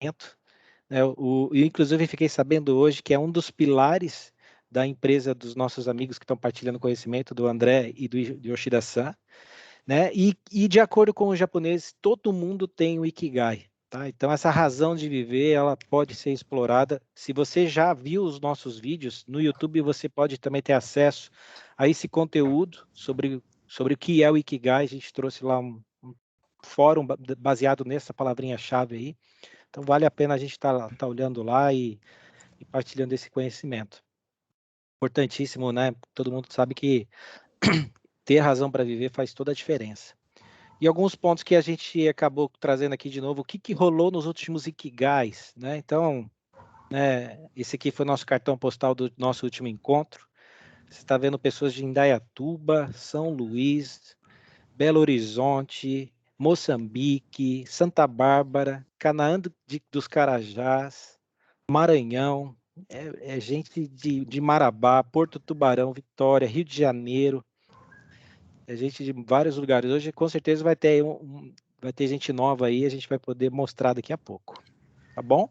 né? Eu, inclusive, fiquei sabendo hoje que é um dos pilares da empresa dos nossos amigos que estão partilhando conhecimento, do André e do Yoshida-san, né? E de acordo com os japoneses, todo mundo tem o Ikigai, tá? Então, essa razão de viver, ela pode ser explorada. Se você já viu os nossos vídeos, no YouTube você pode também ter acesso a esse conteúdo sobre o que é o Ikigai. A gente trouxe lá um fórum baseado nessa palavrinha-chave aí. Então, vale a pena a gente tá olhando lá e partilhando esse conhecimento. Importantíssimo, né? Todo mundo sabe que ter razão para viver faz toda a diferença. E alguns pontos que a gente acabou trazendo aqui de novo, o que rolou nos últimos Ikigais, né? Então, né, esse aqui foi o nosso cartão postal do nosso último encontro. Você está vendo pessoas de Indaiatuba, São Luís, Belo Horizonte, Moçambique, Santa Bárbara, Canaã dos Carajás, Maranhão, é gente de Marabá, Porto Tubarão, Vitória, Rio de Janeiro, é gente de vários lugares. Hoje, com certeza, vai ter vai ter gente nova aí, a gente vai poder mostrar daqui a pouco, tá bom?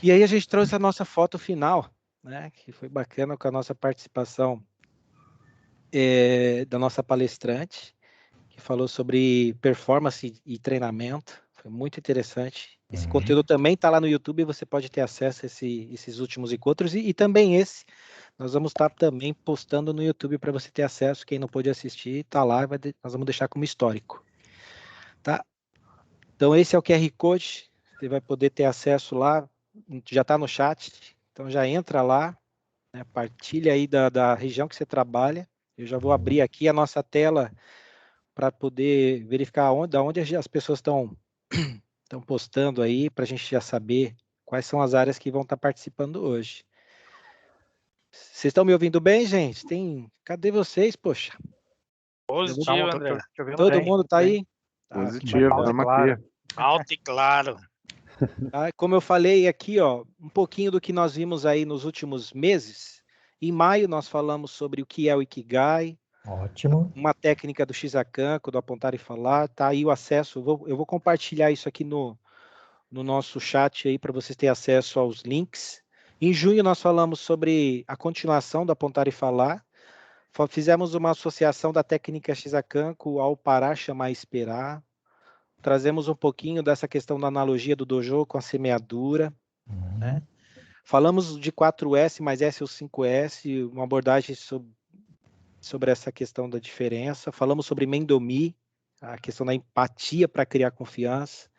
E aí a gente trouxe a nossa foto final, né? Que foi bacana com a nossa participação da nossa palestrante, que falou sobre performance e treinamento. Foi muito interessante. Esse conteúdo também está lá no YouTube, e você pode ter acesso a esses últimos encontros e também esse. Nós vamos estar também postando no YouTube para você ter acesso. Quem não pôde assistir, está lá, nós vamos deixar como histórico. Tá? Então, esse é o QR Code. Você vai poder ter acesso lá. Já está no chat. Então, já entra lá, né? Partilha aí da região que você trabalha. Eu já vou abrir aqui a nossa tela para poder verificar da onde as pessoas estão postando aí, para a gente já saber quais são as áreas que vão estar participando hoje. Vocês estão me ouvindo bem, gente? Cadê vocês, poxa? Positivo, André. Todo mundo está aí? Positivo, vamos aqui. Alto e claro. Tá? Como eu falei aqui, ó, um pouquinho do que nós vimos aí nos últimos meses. Em maio, nós falamos sobre o que é o Ikigai. Ótimo. Uma técnica do Shizakan, do apontar e falar. Tá aí o acesso. Eu vou compartilhar isso aqui no nosso chat aí para vocês terem acesso aos links. Em junho, nós falamos sobre a continuação do apontar e falar. Fizemos uma associação da técnica Shizakan com o ao parar, chamar e esperar. Trazemos um pouquinho dessa questão da analogia do dojo com a semeadura, né? Falamos de 4S mais S ou 5S, uma abordagem sobre essa questão da diferença. Falamos sobre Mendomi, a questão da empatia para criar confiança.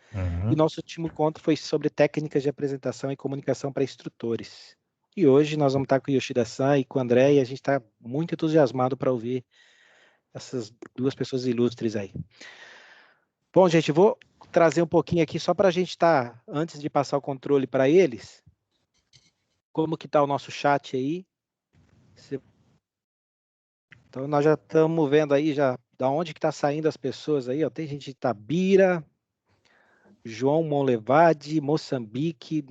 E nosso último encontro foi sobre técnicas de apresentação e comunicação para instrutores. E hoje nós vamos estar com o Yoshida-san e com o André, e a gente está muito entusiasmado para ouvir essas duas pessoas ilustres aí. Bom, gente, vou trazer um pouquinho aqui só para a gente estar, antes de passar o controle para eles, como que está o nosso chat aí. Então, nós já estamos vendo aí já da onde que está saindo as pessoas aí, ó. Tem gente de Itabira, João Monlevade, Moçambique,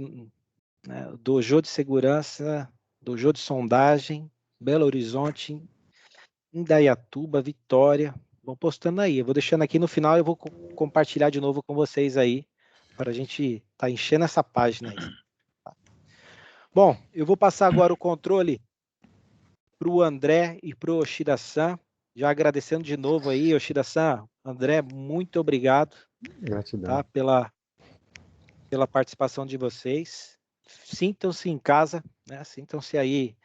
né, Dojo de Segurança, Dojo de Sondagem, Belo Horizonte, Indaiatuba, Vitória. Vão postando aí. Eu vou deixando aqui no final, eu vou compartilhar de novo com vocês aí, para a gente estar enchendo essa página aí. Tá? Bom, eu vou passar agora o controle para o André e para o Yoshida-san. Já agradecendo de novo aí, Yoshida-san, André, muito obrigado. Gratidão. Tá, pela participação de vocês. Sintam-se em casa, né? Sintam-se aí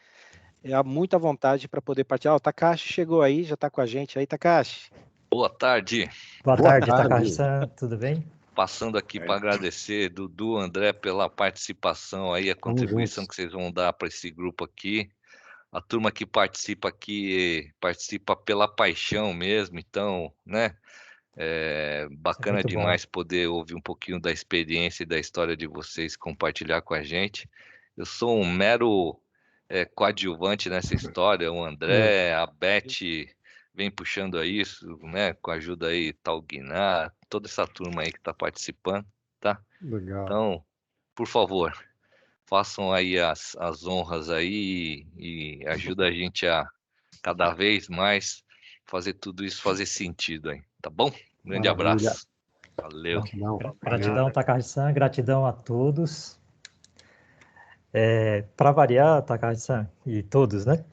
muita vontade para poder partilhar. O Takashi chegou aí, já está com a gente aí, Takashi. Boa tarde. Boa tarde, Takashi-san, tudo bem? Passando aqui para agradecer, Dudu, André, pela participação aí, a contribuição que vocês vão dar para esse grupo aqui. A turma que participa aqui participa pela paixão mesmo, então, né? É bacana demais poder ouvir um pouquinho da experiência e da história de vocês, compartilhar com a gente. Eu sou um mero coadjuvante nessa história, o André, a Beth vem puxando a isso, né? Com a ajuda aí, Tal Guiná, toda essa turma aí que está participando, tá? Legal. Então, por favor, façam aí as honras aí e ajuda a gente a cada vez mais fazer tudo isso fazer sentido aí, tá bom? Grande abraço. Valeu. Gratidão, Takahashi-san, gratidão a todos. Para variar, Takahashi-san, e todos, né?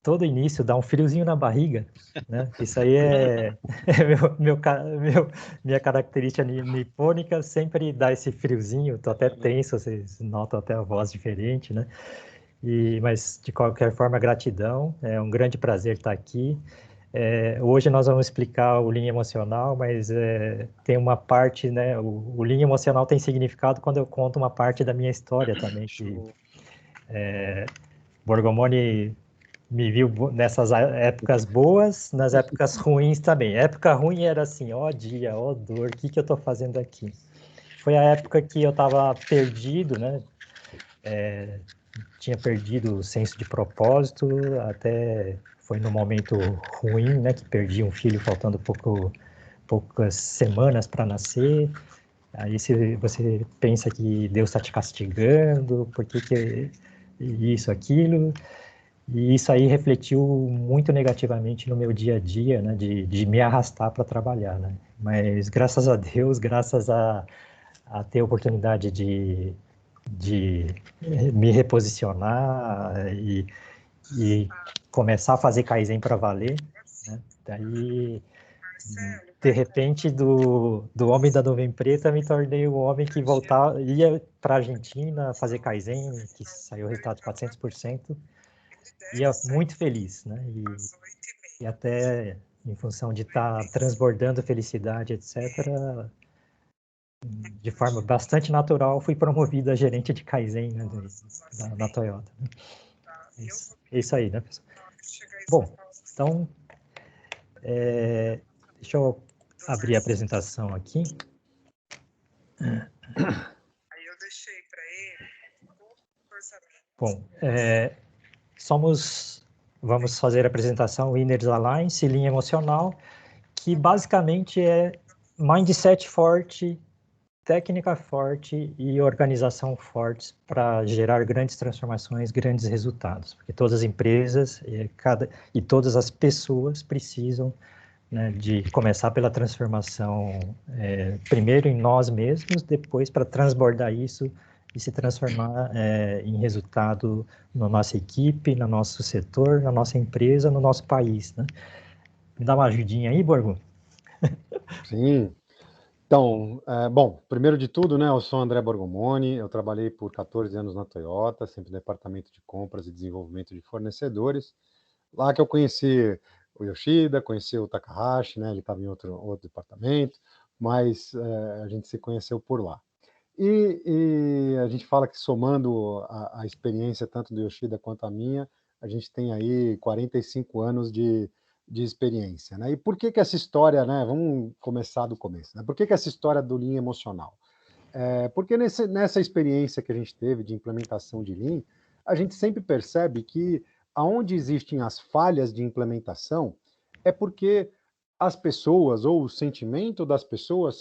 Todo início dá um friozinho na barriga, né? Isso aí é minha característica nipônica, sempre dá esse friozinho, tô até tenso, vocês notam até a voz diferente, né? Mas, de qualquer forma, gratidão, é um grande prazer estar aqui. Hoje nós vamos explicar o linha emocional, mas tem uma parte, né? O linha emocional tem significado quando eu conto uma parte da minha história também, que Borgomoni me viu nessas épocas boas, nas épocas ruins também. A época ruim era assim, ó dia, ó dor, o que eu estou fazendo aqui? Foi a época que eu estava perdido, né? Tinha perdido o senso de propósito, até foi no momento ruim, né? Que perdi um filho faltando poucas semanas para nascer. Aí se você pensa que Deus está te castigando, por que isso, aquilo... E isso aí refletiu muito negativamente no meu dia a dia, né, de me arrastar para trabalhar, né? Mas graças a Deus, graças a ter a oportunidade de me reposicionar e começar a fazer Kaizen para valer, né? Daí, de repente, do homem da nuvem preta, me tornei o homem que ia para a Argentina fazer Kaizen, que saiu o resultado de 400%, ia muito feliz, né? E até em função de estar transbordando felicidade, etc., de forma bastante natural, fui promovido a gerente de Kaizen, né, na Toyota. É isso aí, né, pessoal? Bom, então, deixa eu abrir a apresentação aqui. Aí eu deixei para ele. Bom, vamos fazer a apresentação Winners Alliance, linha emocional, que basicamente é mindset forte, técnica forte e organização fortes para gerar grandes transformações, grandes resultados, porque todas as empresas e todas as pessoas precisam, né, de começar pela transformação, primeiro em nós mesmos, depois para transbordar isso e se transformar em resultado na nossa equipe, no nosso setor, na nossa empresa, no nosso país, né? Me dá uma ajudinha aí, Borgo? Sim. Então, bom, primeiro de tudo, né, eu sou André Borgomoni, eu trabalhei por 14 anos na Toyota, sempre no departamento de compras e desenvolvimento de fornecedores. Lá que eu conheci o Yoshida, conheci o Takahashi, né, ele estava em outro departamento, mas a gente se conheceu por lá. E a gente fala que somando a experiência tanto do Yoshida quanto a minha, a gente tem aí 45 anos de experiência, né? E por que essa história, né? Vamos começar do começo, né? Por que essa história do Lean emocional? Porque nessa experiência que a gente teve de implementação de Lean, a gente sempre percebe que aonde existem as falhas de implementação é porque as pessoas ou o sentimento das pessoas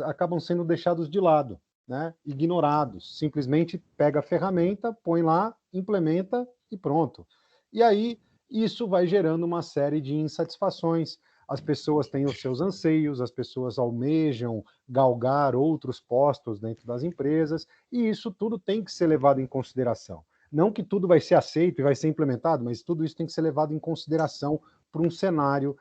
acabam sendo deixados de lado, né? Ignorados. Simplesmente pega a ferramenta, põe lá, implementa e pronto. E aí isso vai gerando uma série de insatisfações. As pessoas têm os seus anseios, as pessoas almejam galgar outros postos dentro das empresas, e isso tudo tem que ser levado em consideração. Não que tudo vai ser aceito e vai ser implementado, mas tudo isso tem que ser levado em consideração para um cenário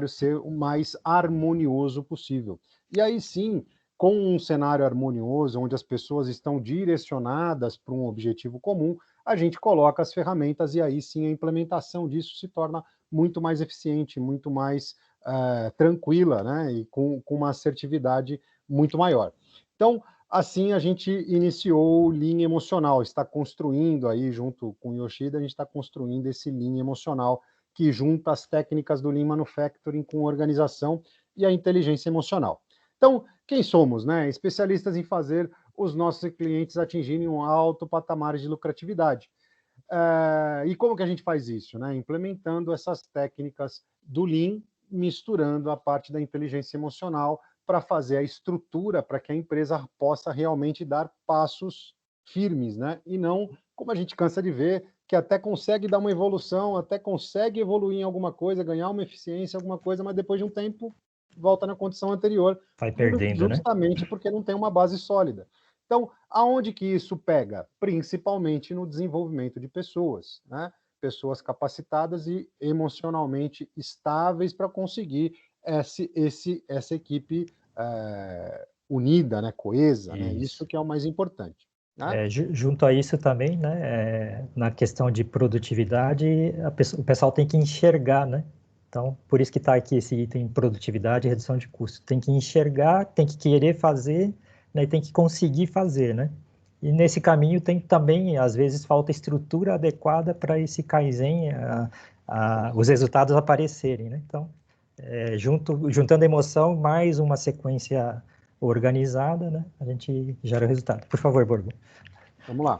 ser o mais harmonioso possível. E aí sim, com um cenário harmonioso, onde as pessoas estão direcionadas para um objetivo comum, a gente coloca as ferramentas e aí sim a implementação disso se torna muito mais eficiente, muito mais tranquila, né? E com uma assertividade muito maior. Então, assim a gente iniciou o Lean emocional, está construindo aí, junto com o Yoshida, a gente está construindo esse Lean emocional que junta as técnicas do Lean Manufacturing com organização e a inteligência emocional. Então, quem somos, né? Especialistas em fazer os nossos clientes atingirem um alto patamar de lucratividade. E como que a gente faz isso, né? Implementando essas técnicas do Lean, misturando a parte da inteligência emocional para fazer a estrutura para que a empresa possa realmente dar passos firmes, né? E não, como a gente cansa de ver, que até consegue dar uma evolução, até consegue evoluir em alguma coisa, ganhar uma eficiência, alguma coisa, mas depois de um tempo volta na condição anterior. Vai perdendo, justamente porque não tem uma base sólida. Então, aonde que isso pega? Principalmente no desenvolvimento de pessoas, né? Pessoas capacitadas e emocionalmente estáveis para conseguir essa equipe unida, né? Coesa, né? Isso que é o mais importante. Né? Junto a isso também, né? Na questão de produtividade, o pessoal tem que enxergar, né? Então, por isso que está aqui esse item produtividade e redução de custo. Tem que enxergar, tem que querer fazer, né, e tem que conseguir fazer, né? E nesse caminho tem também, às vezes, falta estrutura adequada para esse Kaizen, os resultados aparecerem, né? Então, juntando emoção, mais uma sequência organizada, né? A gente gera o resultado. Por favor, Borgo. Vamos lá.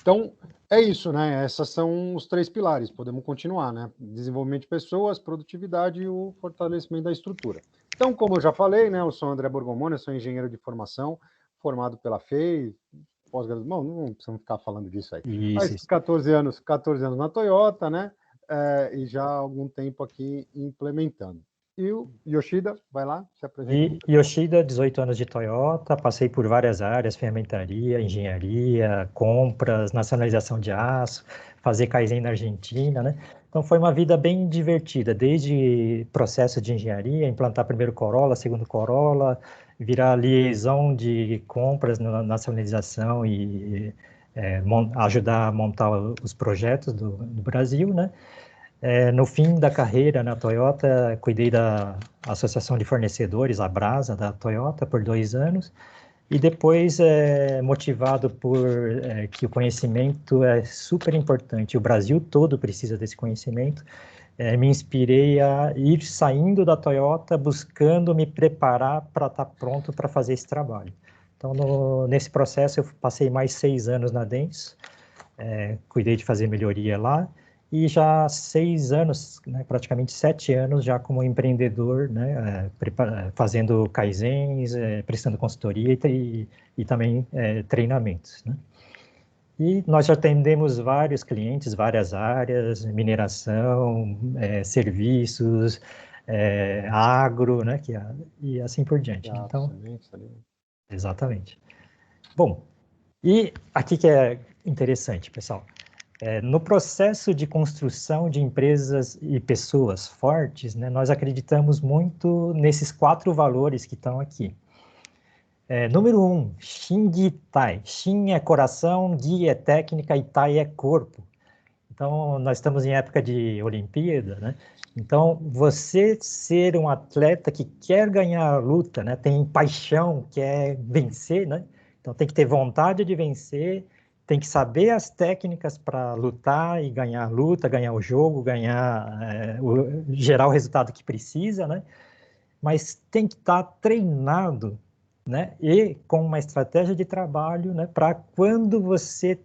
Então, é isso, né? Esses são os 3 pilares. Podemos continuar, né? Desenvolvimento de pessoas, produtividade e o fortalecimento da estrutura. Então, como eu já falei, né? Eu sou André Borgomoni, eu sou engenheiro de formação, formado pela FEI, pós-graduação. Não precisamos ficar falando disso aí. Faz 14 anos na Toyota, né? E já há algum tempo aqui implementando. E o Yoshida, vai lá, se apresenta. Yoshida, 18 anos de Toyota, passei por várias áreas, ferramentaria, engenharia, compras, nacionalização de aço, fazer Kaizen na Argentina, né? Então foi uma vida bem divertida, desde processo de engenharia, implantar primeiro Corolla, segundo Corolla, virar liaison de compras na nacionalização e ajudar a montar os projetos do Brasil, né? No fim da carreira na Toyota, cuidei da Associação de Fornecedores, a Brasa, da Toyota, por 2 anos, e depois, motivado por que o conhecimento é super importante, o Brasil todo precisa desse conhecimento, me inspirei a ir saindo da Toyota, buscando me preparar para estar pronto para fazer esse trabalho. Então, nesse processo, eu passei mais 6 anos na Denso, cuidei de fazer melhoria lá, e já 6 anos, né, praticamente 7 anos já como empreendedor, né, fazendo Kaizens, prestando consultoria e também treinamentos, né? E nós já atendemos vários clientes, várias áreas, mineração, serviços, agro, né, e assim por diante. Então, exatamente. Bom, e aqui que é interessante, pessoal. No processo de construção de empresas e pessoas fortes, né, nós acreditamos muito nesses 4 valores que estão aqui. Número 1, Shin Gi Tai. Shin é coração, Gi é técnica e Tai é corpo. Então, nós estamos em época de Olimpíada, né? Então, você ser um atleta que quer ganhar a luta, né, tem paixão, quer vencer, né? Então, tem que ter vontade de vencer, tem que saber as técnicas para lutar e ganhar a luta, ganhar o jogo, gerar o resultado que precisa, né? Mas tem que estar treinado, né? E com uma estratégia de trabalho, né? Para quando você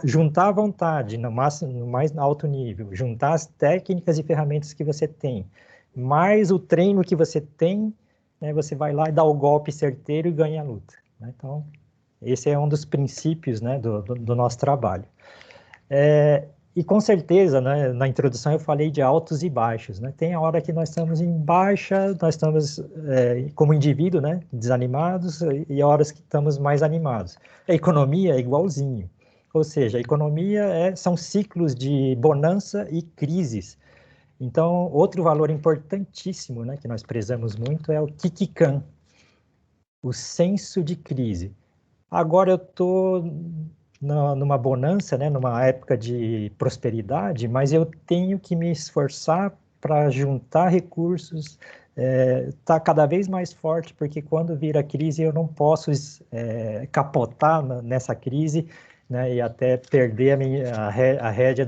juntar a vontade no mais alto nível, juntar as técnicas e ferramentas que você tem, mais o treino que você tem, né? Você vai lá e dá o golpe certeiro e ganha a luta, né? Então, esse é um dos princípios, né, do nosso trabalho. E com certeza, né, na introdução eu falei de altos e baixos, né? Tem a hora que nós estamos em baixa, nós estamos como indivíduo, né, desanimados, e horas que estamos mais animados. A economia é igualzinho, ou seja, a economia são ciclos de bonança e crises. Então, outro valor importantíssimo, né, que nós prezamos muito é o Kikikan, o senso de crise. Agora eu estou numa bonança, né, numa época de prosperidade, mas eu tenho que me esforçar para juntar recursos, tá cada vez mais forte, porque quando vir a crise eu não posso capotar nessa crise, né, e até perder a rédea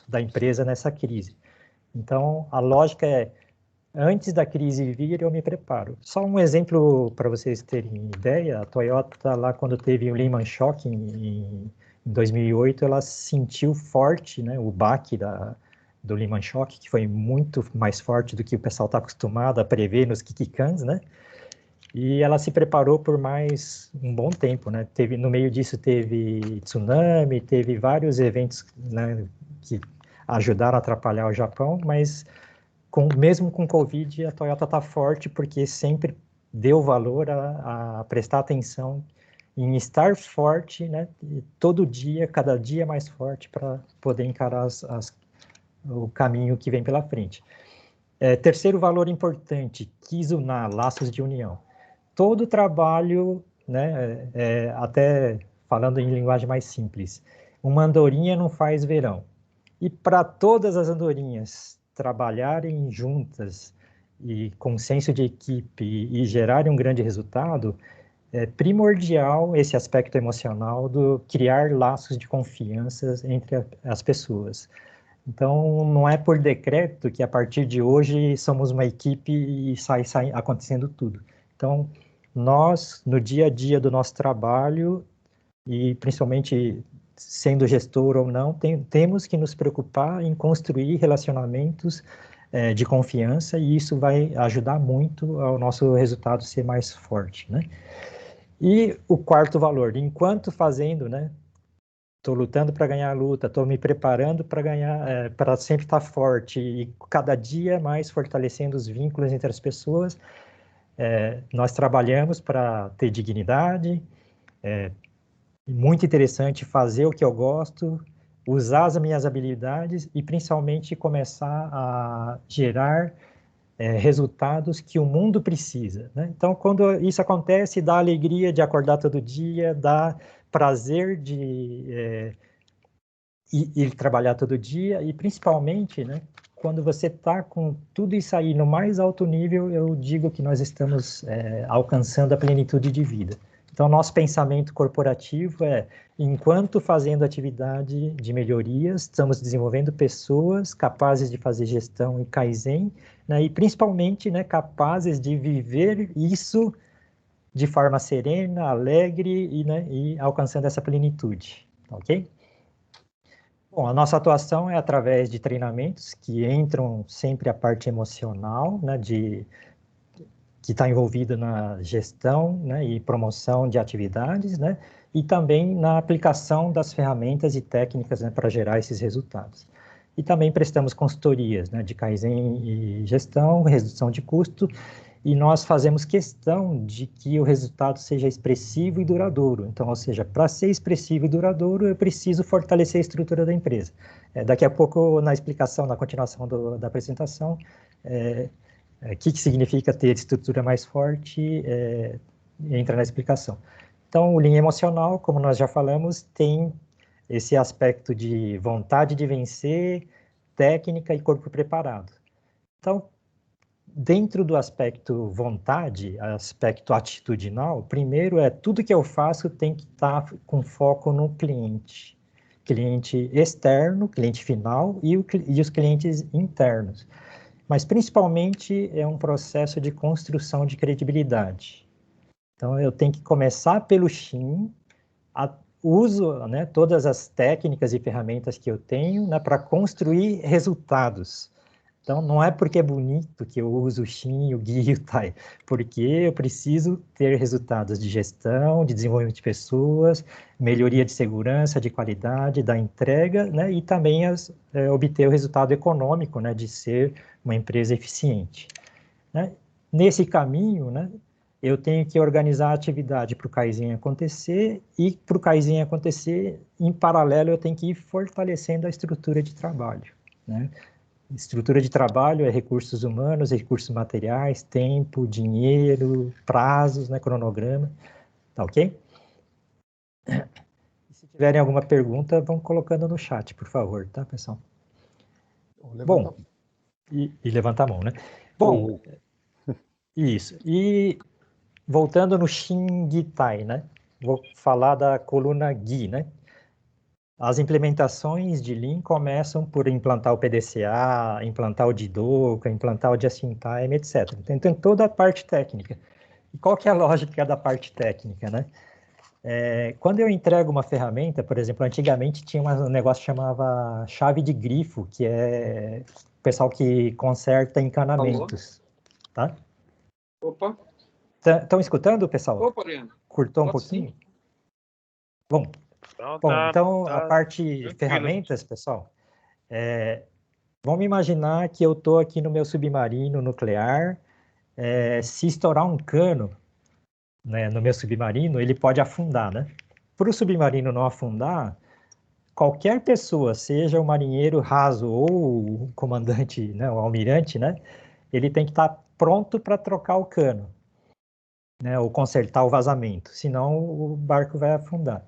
da empresa nessa crise. Então, a lógica antes da crise vir, eu me preparo. Só um exemplo para vocês terem ideia, a Toyota, lá quando teve o Lehman Shock em 2008, ela sentiu forte, né, o baque do Lehman Shock, que foi muito mais forte do que o pessoal está acostumado a prever nos Kikikans, né? E ela se preparou por mais um bom tempo, né? No meio disso teve tsunami, teve vários eventos, né, que ajudaram a atrapalhar o Japão, mas mesmo com Covid, a Toyota está forte porque sempre deu valor a prestar atenção em estar forte, né? Todo dia, cada dia mais forte para poder encarar o caminho que vem pela frente. Terceiro valor importante, Kizuna, laços de união. Todo trabalho, né, até falando em linguagem mais simples, uma andorinha não faz verão. E para todas as andorinhas trabalharem juntas e com senso de equipe e gerarem um grande resultado, é primordial esse aspecto emocional do criar laços de confiança entre as pessoas. Então, não é por decreto que a partir de hoje somos uma equipe e sai acontecendo tudo. Então, nós, no dia a dia do nosso trabalho, e principalmente sendo gestor ou não, temos que nos preocupar em construir relacionamentos de confiança, e isso vai ajudar muito ao nosso resultado ser mais forte, né? E o quarto valor, enquanto fazendo, né? Estou lutando para ganhar a luta, estou me preparando para ganhar, para sempre estar forte e cada dia mais fortalecendo os vínculos entre as pessoas. Nós trabalhamos para ter dignidade, muito interessante fazer o que eu gosto, usar as minhas habilidades e principalmente começar a gerar resultados que o mundo precisa, né? Então, quando isso acontece, dá alegria de acordar todo dia, dá prazer de ir trabalhar todo dia e, principalmente, né, quando você está com tudo isso aí no mais alto nível, eu digo que nós estamos alcançando a plenitude de vida. Então, nosso pensamento corporativo enquanto fazendo atividade de melhorias, estamos desenvolvendo pessoas capazes de fazer gestão e Kaizen, né, e principalmente, né, capazes de viver isso de forma serena, alegre e alcançando essa plenitude, ok? Bom, a nossa atuação é através de treinamentos que entram sempre a parte emocional, né, que está envolvido na gestão, né, e promoção de atividades, né, e também na aplicação das ferramentas e técnicas, né, para gerar esses resultados. E também prestamos consultorias, né, de Kaizen e gestão, redução de custo, e nós fazemos questão de que o resultado seja expressivo e duradouro. Então, ou seja, para ser expressivo e duradouro, eu preciso fortalecer a estrutura da empresa. Daqui a pouco, na explicação, na continuação da apresentação, o que significa ter estrutura mais forte, entra na explicação. Então, o linha emocional, como nós já falamos, tem esse aspecto de vontade de vencer, técnica e corpo preparado. Então, dentro do aspecto vontade, aspecto atitudinal, primeiro tudo que eu faço tem que estar com foco no cliente. Cliente externo, cliente final e os clientes internos. Mas, principalmente, é um processo de construção de credibilidade. Então, eu tenho que começar pelo Shin, uso, né, todas as técnicas e ferramentas que eu tenho, né, para construir resultados. Então, não é porque é bonito que eu uso o Shin, o Gi e o Tai, porque eu preciso ter resultados de gestão, de desenvolvimento de pessoas, melhoria de segurança, de qualidade, da entrega, né, e também obter o resultado econômico, né, de ser uma empresa eficiente, né? Nesse caminho, né, eu tenho que organizar a atividade para o Kaizen acontecer, e para o Kaizen acontecer, em paralelo, eu tenho que ir fortalecendo a estrutura de trabalho, né? Estrutura de trabalho é recursos humanos, recursos materiais, tempo, dinheiro, prazos, né, cronograma, tá ok? Se tiverem alguma pergunta, vão colocando no chat, por favor, tá, pessoal? Bom, e levantar a mão, né? Bom, isso. E voltando no Shin Gi Tai, né? Vou falar da coluna Gi, né? As implementações de Lean começam por implantar o PDCA, implantar o Jidoka, implantar o Just-in-Time, etc. Então, tem toda a parte técnica. E qual que é a lógica da parte técnica, né? Quando eu entrego uma ferramenta, por exemplo, antigamente tinha um negócio que chamava chave de grifo, que é o pessoal que conserta encanamentos. Tá? Opa. Estão escutando, pessoal? Opa, Leandro. Cortou um pouquinho? Sim. Bom, então a parte ferramentas, pessoal, Vamos imaginar que eu estou aqui no meu submarino nuclear, se estourar um cano, né, no meu submarino, ele pode afundar, né? Para o submarino não afundar, qualquer pessoa, seja o marinheiro raso ou o comandante, né, o almirante, né, ele tem que estar pronto para trocar o cano, né, ou consertar o vazamento, senão o barco vai afundar.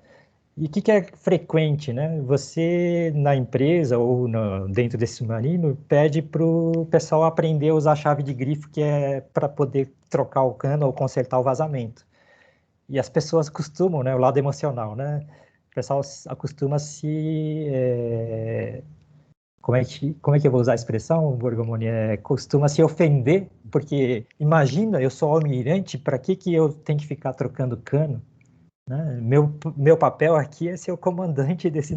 E o que é frequente, né? Você, na empresa ou dentro desse submarino, pede para o pessoal aprender a usar a chave de grifo, que é para poder trocar o cano ou consertar o vazamento. E as pessoas costumam, né? O lado emocional, né? O pessoal acostuma se... como é que eu vou usar a expressão, Borgomoni? Costuma se ofender, porque imagina, eu sou almirante, para que eu tenho que ficar trocando cano? Né? Meu papel aqui é ser o comandante desse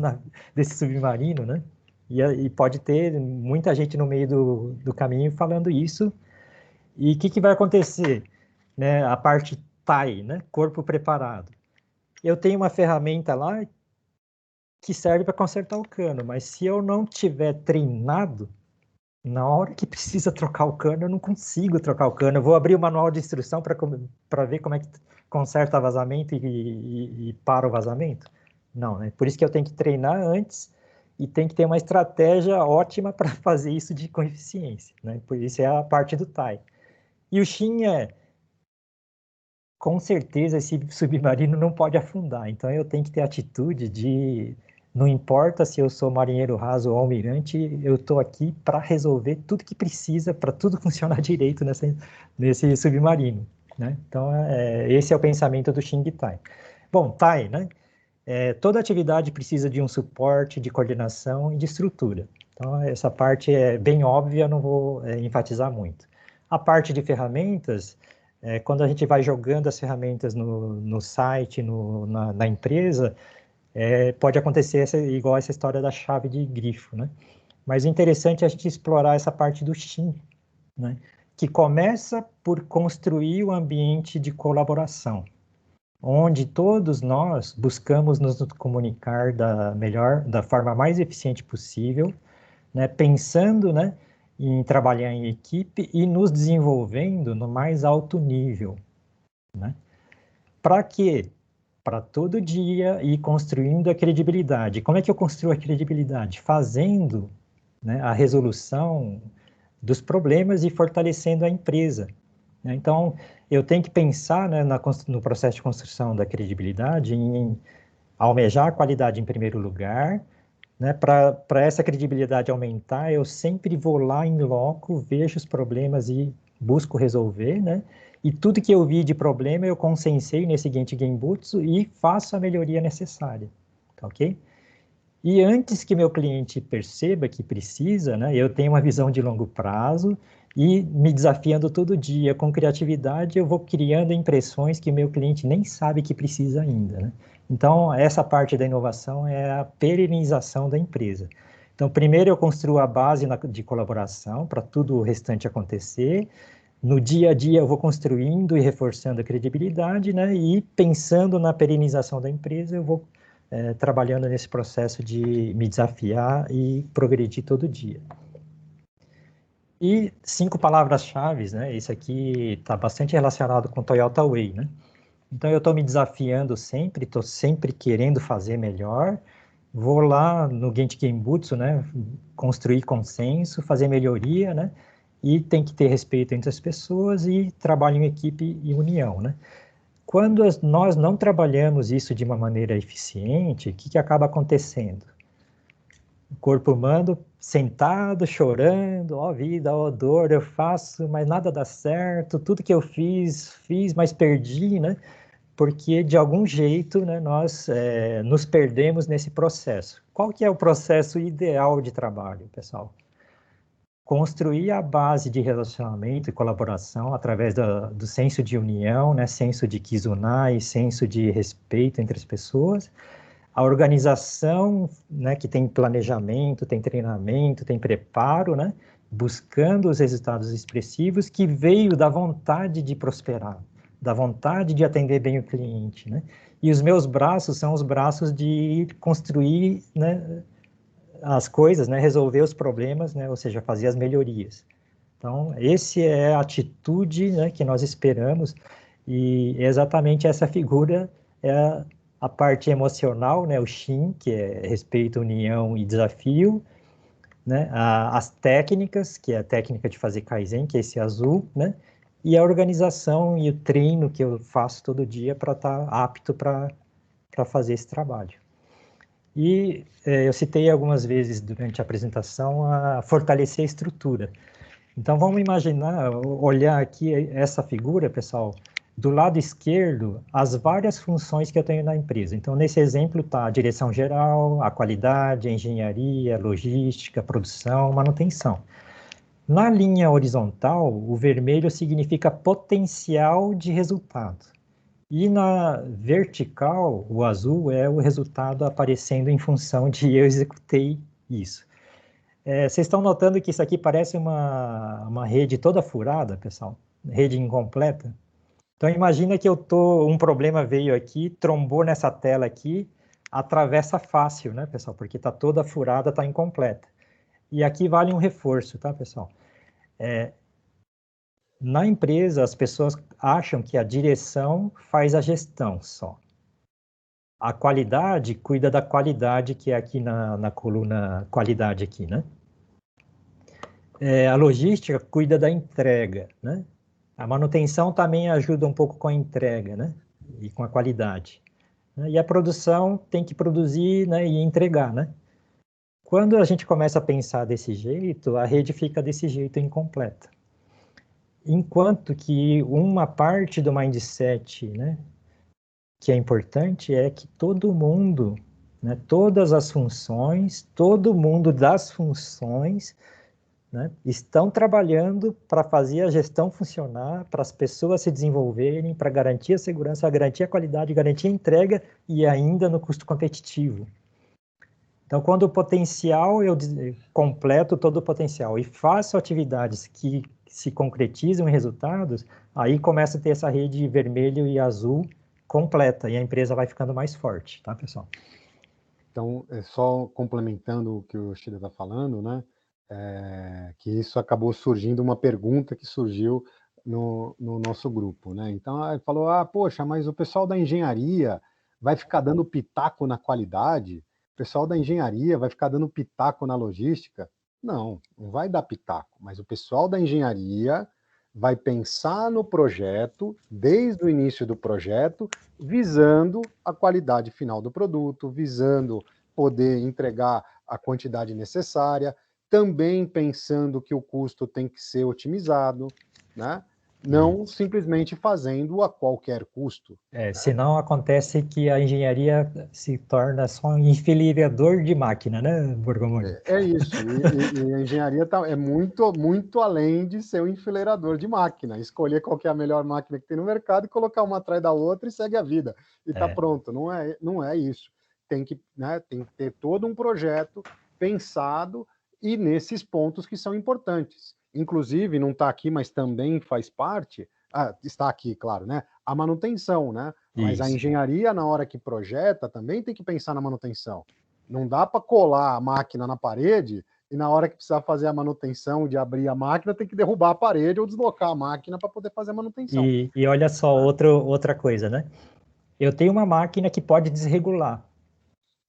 submarino, né? E pode ter muita gente no meio do caminho falando isso. E o que vai acontecer? Né? A parte TAI, né? Corpo preparado. Eu tenho uma ferramenta lá que serve para consertar o cano, mas se eu não tiver treinado, na hora que precisa trocar o cano, eu não consigo trocar o cano. Eu vou abrir o manual de instrução para ver como é que conserta vazamento e para o vazamento? Não, né? Por isso que eu tenho que treinar antes e tem que ter uma estratégia ótima para fazer isso com eficiência, né? Por isso é a parte do TAI. E o Shin com certeza esse submarino não pode afundar, então eu tenho que ter atitude de, não importa se eu sou marinheiro raso ou almirante, eu estou aqui para resolver tudo que precisa, para tudo funcionar direito nesse submarino, né? Então, esse é o pensamento do Xing Tai. Bom, Tai, né? Toda atividade precisa de um suporte, de coordenação e de estrutura. Então, essa parte é bem óbvia, não vou enfatizar muito. A parte de ferramentas, quando a gente vai jogando as ferramentas no site, na empresa, pode acontecer igual essa história da chave de grifo, né? Mas o interessante é a gente explorar essa parte do Shin, né? Que começa por construir o ambiente de colaboração, onde todos nós buscamos nos comunicar da forma mais eficiente possível, né? Pensando, né, em trabalhar em equipe e nos desenvolvendo no mais alto nível, né? Para quê? Para todo dia ir construindo a credibilidade. Como é que eu construo a credibilidade? Fazendo, né, a resolução dos problemas e fortalecendo a empresa. Né? Então, eu tenho que pensar, né, no processo de construção da credibilidade em almejar a qualidade em primeiro lugar, né? Para essa credibilidade aumentar, eu sempre vou lá em loco, vejo os problemas e busco resolver, né? E tudo que eu vi de problema, eu consenseio nesse Genchi Genbutsu e faço a melhoria necessária, tá ok? E antes que meu cliente perceba que precisa, né, eu tenho uma visão de longo prazo e me desafiando todo dia com criatividade, eu vou criando impressões que meu cliente nem sabe que precisa ainda, né? Então, essa parte da inovação é a perenização da empresa. Então, primeiro eu construo a base de colaboração para tudo o restante acontecer. No dia a dia eu vou construindo e reforçando a credibilidade, né? E pensando na perenização da empresa, eu vou trabalhando nesse processo de me desafiar e progredir todo dia. E 5 palavras-chave, né? Isso aqui está bastante relacionado com Toyota Way, né? Então, eu estou me desafiando sempre, estou sempre querendo fazer melhor. Vou lá no Genchi Genbutsu, né? Construir consenso, fazer melhoria, né? E tem que ter respeito entre as pessoas e trabalho em equipe e união, né? Quando nós não trabalhamos isso de uma maneira eficiente, o que acaba acontecendo? O corpo humano sentado, chorando, ó vida, ó dor, eu faço, mas nada dá certo, tudo que eu fiz, mas perdi, né? Porque de algum jeito, né, nós nos perdemos nesse processo. Qual que é o processo ideal de trabalho, pessoal? Construir a base de relacionamento e colaboração através do senso de união, né, senso de Kizuna e senso de respeito entre as pessoas. A organização, né, que tem planejamento, tem treinamento, tem preparo, né, buscando os resultados expressivos, que veio da vontade de prosperar, da vontade de atender bem o cliente, né? E os meus braços são os braços de construir, né, as coisas, né, resolver os problemas, né, ou seja, fazer as melhorias. Então, essa é a atitude, né, que nós esperamos, e exatamente essa figura é a parte emocional, né, o Shin, que é respeito, união e desafio, né, as técnicas, que é a técnica de fazer Kaizen, que é esse azul, né, e a organização e o treino que eu faço todo dia para estar apto para fazer esse trabalho. E eu citei algumas vezes durante a apresentação a fortalecer a estrutura. Então, vamos imaginar, olhar aqui essa figura, pessoal, do lado esquerdo, as várias funções que eu tenho na empresa. Então, nesse exemplo está a direção geral, a qualidade, a engenharia, a logística, a produção, manutenção. Na linha horizontal, o vermelho significa potencial de resultado. E na vertical, o azul é o resultado aparecendo em função de eu executei isso. Vocês estão notando que isso aqui parece uma rede toda furada, pessoal? Rede incompleta? Então, imagina que um problema veio aqui, trombou nessa tela aqui, atravessa fácil, né, pessoal? Porque está toda furada, está incompleta. E aqui vale um reforço, tá, pessoal? Na empresa, as pessoas acham que a direção faz a gestão só. A qualidade cuida da qualidade, que é aqui na coluna qualidade aqui, né? A logística cuida da entrega, né? A manutenção também ajuda um pouco com a entrega, né? E com a qualidade. E a produção tem que produzir, né, e entregar, né? Quando a gente começa a pensar desse jeito, a rede fica desse jeito incompleta. Enquanto que uma parte do mindset, né, que é importante é que todo mundo, né, todas as funções, todo mundo das funções, né, estão trabalhando para fazer a gestão funcionar, para as pessoas se desenvolverem, para garantir a segurança, garantir a qualidade, garantir a entrega e ainda no custo competitivo. Então, quando o potencial, eu completo todo o potencial e faço atividades que se concretizam em resultados, aí começa a ter essa rede vermelho e azul completa e a empresa vai ficando mais forte, tá, pessoal? Então, só complementando o que o Yoshida está falando, né? Que isso acabou surgindo uma pergunta que surgiu no nosso grupo, né? Então, ele falou, poxa, mas o pessoal da engenharia vai ficar dando pitaco na qualidade? O pessoal da engenharia vai ficar dando pitaco na logística? Não, não vai dar pitaco, mas o pessoal da engenharia vai pensar no projeto, desde o início do projeto, visando a qualidade final do produto, visando poder entregar a quantidade necessária, também pensando que o custo tem que ser otimizado, né? Não simplesmente fazendo a qualquer custo. Senão acontece que a engenharia se torna só um enfileirador de máquina, né, Borgomoni? É isso, e a engenharia é muito, muito além de ser um enfileirador de máquina, escolher qual que é a melhor máquina que tem no mercado e colocar uma atrás da outra e segue a vida, e está pronto, não é isso. Tem que ter todo um projeto pensado e nesses pontos que são importantes. Inclusive, não está aqui, mas também faz parte, está aqui, claro, né? A manutenção, né? Mas isso. A engenharia, na hora que projeta, também tem que pensar na manutenção. Não dá para colar a máquina na parede e na hora que precisar fazer a manutenção de abrir a máquina, tem que derrubar a parede ou deslocar a máquina para poder fazer a manutenção. E olha só, outra coisa, né? Eu tenho uma máquina que pode desregular.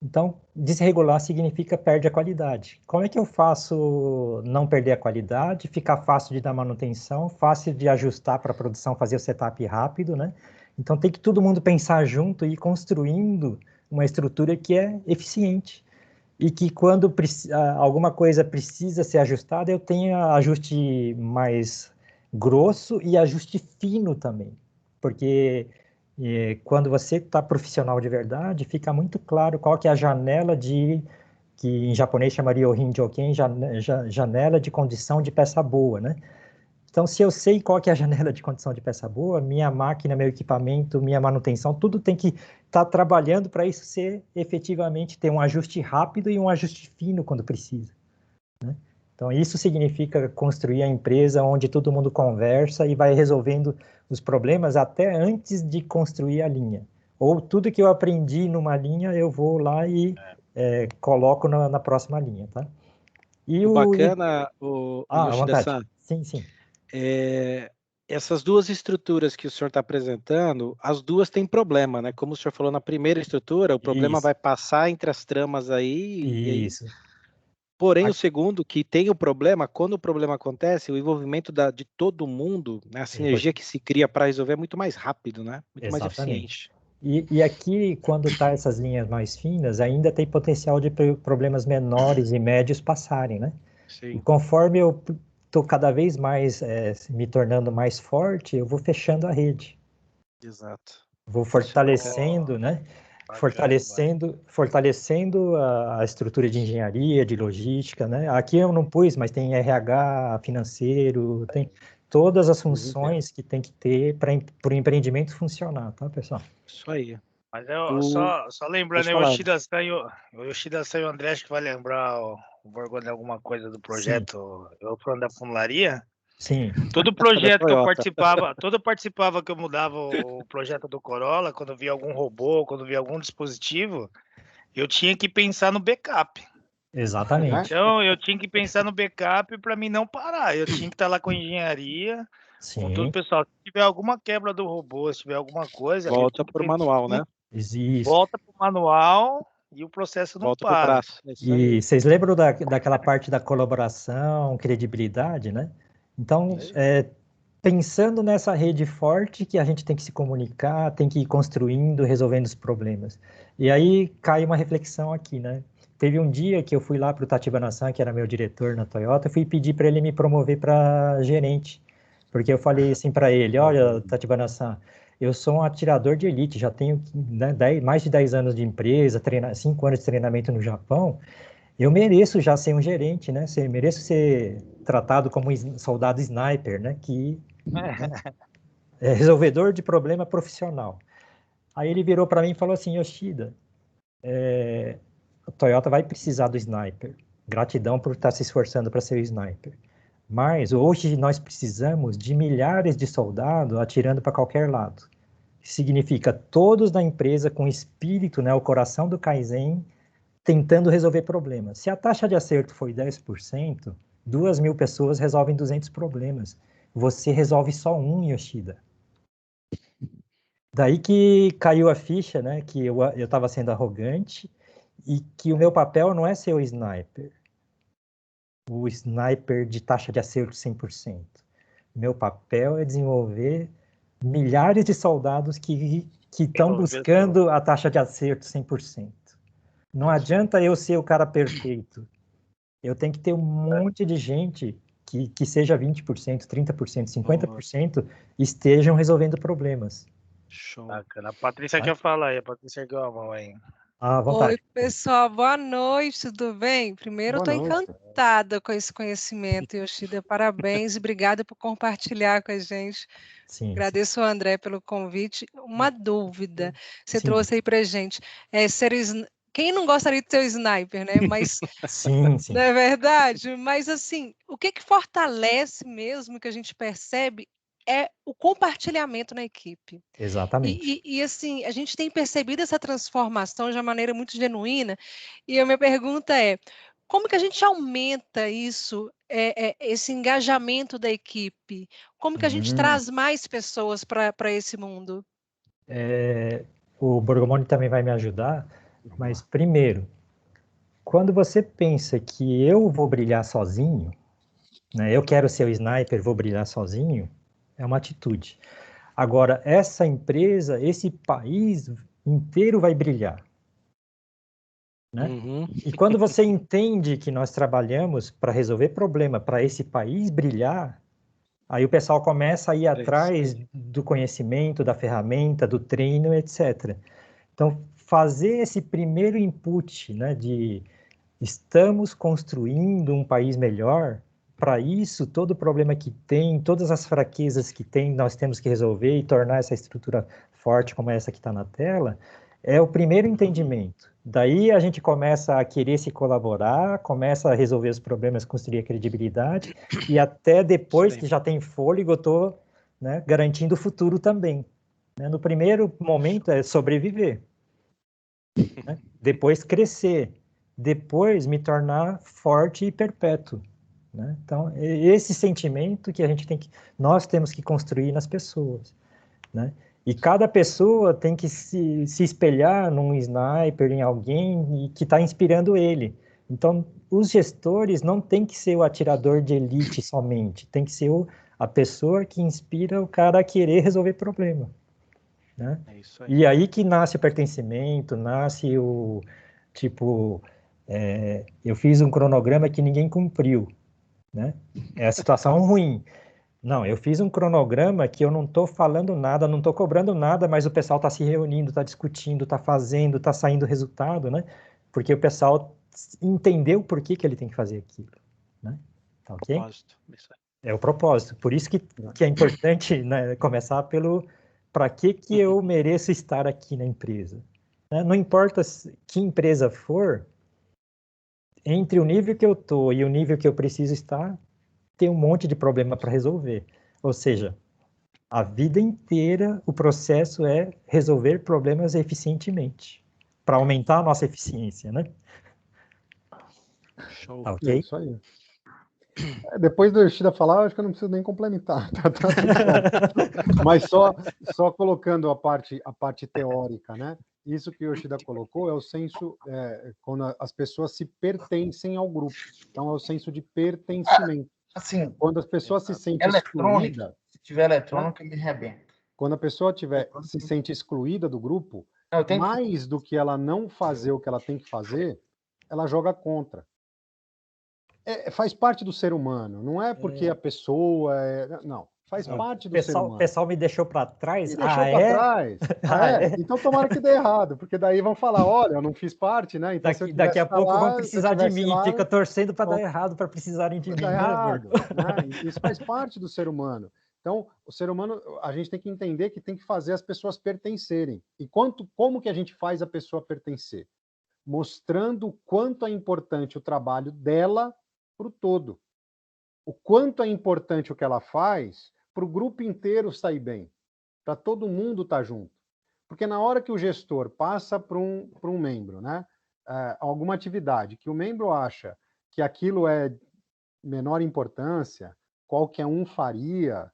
Então, desregular significa perde a qualidade. Como é que eu faço não perder a qualidade, ficar fácil de dar manutenção, fácil de ajustar para a produção, fazer o setup rápido, né? Então, tem que todo mundo pensar junto e ir construindo uma estrutura que é eficiente. E que quando alguma coisa precisa ser ajustada, eu tenha ajuste mais grosso e ajuste fino também. Porque quando você está profissional de verdade, fica muito claro qual que é a janela que em japonês chamaria o Joken, janela de condição de peça boa, né? Então, se eu sei qual que é a janela de condição de peça boa, minha máquina, meu equipamento, minha manutenção, tudo tem que estar trabalhando para isso ser efetivamente ter um ajuste rápido e um ajuste fino quando precisa, né? Então, isso significa construir a empresa onde todo mundo conversa e vai resolvendo os problemas até antes de construir a linha. Ou tudo que eu aprendi numa linha, eu vou lá e coloco na próxima linha, tá? E o bacana, o à vontade. Yoshida-san, Sim. essas duas estruturas que o senhor está apresentando, as duas têm problema, né? Como o senhor falou na primeira estrutura, o problema Isso. vai passar entre as tramas aí. Isso. Porém, o segundo, que tem o problema, quando o problema acontece, o envolvimento de todo mundo, né, a sinergia que se cria para resolver é muito mais rápido, né? Muito mais eficiente. E aqui, quando está essas linhas mais finas, ainda tem potencial de problemas menores e médios passarem, né? Sim. E conforme eu estou cada vez mais me tornando mais forte, eu vou fechando a rede. Exato. Vou fortalecendo, né? Fortalecendo a estrutura de engenharia, de logística, né? Aqui eu não pus, mas tem RH, financeiro, tem todas as funções que tem que ter para o empreendimento funcionar, tá, pessoal? Isso aí. Mas só lembrando, o Yoshida-san e o André, acho que vai lembrar o Borgoni alguma coisa do projeto Eu Falando da Funilaria. Sim. Todo projeto que eu participava, que eu mudava o projeto do Corolla, quando via algum robô, quando via algum dispositivo, eu tinha que pensar no backup. Exatamente. Então, eu tinha que pensar no backup para mim não parar. Eu tinha que estar lá com a engenharia, com todo o pessoal. Se tiver alguma quebra do robô, se tiver alguma coisa... Volta para o manual, né? Existe. Volta para o manual e o processo não Volta para. Pro braço. E vocês lembram daquela parte da colaboração, credibilidade, né? Então, pensando nessa rede forte que a gente tem que se comunicar, tem que ir construindo, resolvendo os problemas. E aí cai uma reflexão aqui, né? Teve um dia que eu fui lá para o Tachibana-san, que era meu diretor na Toyota, fui pedir para ele me promover para gerente, porque eu falei assim para ele, olha, Tachibana-san, eu sou um atirador de elite, já tenho, né, mais de 10 anos de empresa, 5 anos de treinamento no Japão, eu mereço já ser um gerente, né? Mereço ser tratado como um soldado sniper, né? Que é resolvedor de problema profissional. Aí ele virou para mim e falou assim, Yoshida, a Toyota vai precisar do sniper. Gratidão por estar se esforçando para ser o sniper. Mas hoje nós precisamos de milhares de soldados atirando para qualquer lado. Significa todos da empresa com espírito, né, o coração do Kaizen, tentando resolver problemas. Se a taxa de acerto foi 10%, 2.000 pessoas resolvem 200 problemas. Você resolve só um, Yoshida. Daí que caiu a ficha, né, que eu estava sendo arrogante e que o meu papel não é ser o sniper de taxa de acerto 100%. Meu papel é desenvolver milhares de soldados que estão buscando a taxa de acerto 100%. Não adianta eu ser o cara perfeito. Eu tenho que ter um monte de gente que seja 20%, 30%, 50% estejam resolvendo problemas. Show. Bacana. A Patrícia quer falar aí. A Patrícia ergueu a mão aí. À vontade. Oi, pessoal. Boa noite, tudo bem? Primeiro, eu estou encantada com esse conhecimento, Yoshida. Parabéns e obrigada por compartilhar com a gente. Sim, agradeço ao André pelo convite. Uma dúvida, você sim. trouxe aí para gente. Quem não gostaria de ser o sniper, né? Mas sim. Não é verdade? Mas assim, o que fortalece mesmo que a gente percebe é o compartilhamento na equipe. Exatamente. E assim, a gente tem percebido essa transformação de uma maneira muito genuína. E a minha pergunta é, como que a gente aumenta isso, esse engajamento da equipe? Como que a gente traz mais pessoas para esse mundo? O Borgomoni também vai me ajudar, mas primeiro, quando você pensa que eu vou brilhar sozinho, né, eu quero ser o sniper, vou brilhar sozinho, é uma atitude. Agora, essa empresa, esse país inteiro vai brilhar. Né? E quando você entende que nós trabalhamos para resolver problema, para esse país brilhar, aí o pessoal começa a ir atrás do conhecimento, da ferramenta, do treino, etc. Então, fazer esse primeiro input, né, de estamos construindo um país melhor, para isso, todo o problema que tem, todas as fraquezas que tem, nós temos que resolver e tornar essa estrutura forte como essa que está na tela, é o primeiro entendimento. Daí a gente começa a querer se colaborar, começa a resolver os problemas, construir a credibilidade, e até depois que já tem fôlego, eu estou, né, garantindo o futuro também. Né? No primeiro momento é sobreviver. Né? Depois crescer. depois me tornar forte e perpétuo, né? Então, esse sentimento que nós temos que construir nas pessoas, né? E cada pessoa tem que se espelhar num sniper, em alguém que está inspirando ele. Então, os gestores não tem que ser o atirador de elite somente, tem que ser a pessoa que inspira o cara a querer resolver problema, né? É isso aí. E aí que nasce o pertencimento, nasce o, tipo, eu fiz um cronograma que ninguém cumpriu, né? É a situação ruim. Não, eu fiz um cronograma que eu não estou falando nada, não estou cobrando nada, mas o pessoal está se reunindo, está discutindo, está fazendo, está saindo resultado, né? Porque o pessoal entendeu por que ele tem que fazer aquilo, né? Tá, ok? Propósito. Isso aí. É o propósito. Por isso que é importante, né, começar pelo para que eu mereço estar aqui na empresa, né? Não importa que empresa for, entre o nível que eu estou e o nível que eu preciso estar, tem um monte de problema para resolver. Ou seja, a vida inteira o processo é resolver problemas eficientemente, para aumentar a nossa eficiência, né? Show. Tá, ok? É isso aí. Depois do Yoshida falar, acho que eu não preciso nem complementar. Tá tudo bom. Mas só colocando a parte teórica, né? Isso que o Yoshida colocou é o senso, quando as pessoas se pertencem ao grupo. Então, é o senso de pertencimento. Assim, Quando as pessoas se sentem eletrônica, excluídas, se tiver eletrônica, me rebenta. quando a pessoa se sente excluída do grupo, Não, eu tenho que... mais do que ela não fazer o que ela tem que fazer, ela joga contra. Faz parte do ser humano, não é porque a pessoa não, faz parte do ser humano. O pessoal me deixou para trás. Me deixou para trás. Então tomara que dê errado, porque daí vão falar, olha, eu não fiz parte, né? Então, daqui a pouco vão precisar de mim, lá, fica torcendo para dar errado, para precisarem de mim. Dar errado, né? Isso faz parte do ser humano. Então, o ser humano, a gente tem que entender que tem que fazer as pessoas pertencerem. E como que a gente faz a pessoa pertencer? Mostrando o quanto é importante o trabalho dela para o todo. O quanto é importante o que ela faz para o grupo inteiro sair bem, para todo mundo estar junto. Porque na hora que o gestor passa para um membro, né, alguma atividade que o membro acha que aquilo é menor importância, qualquer um faria,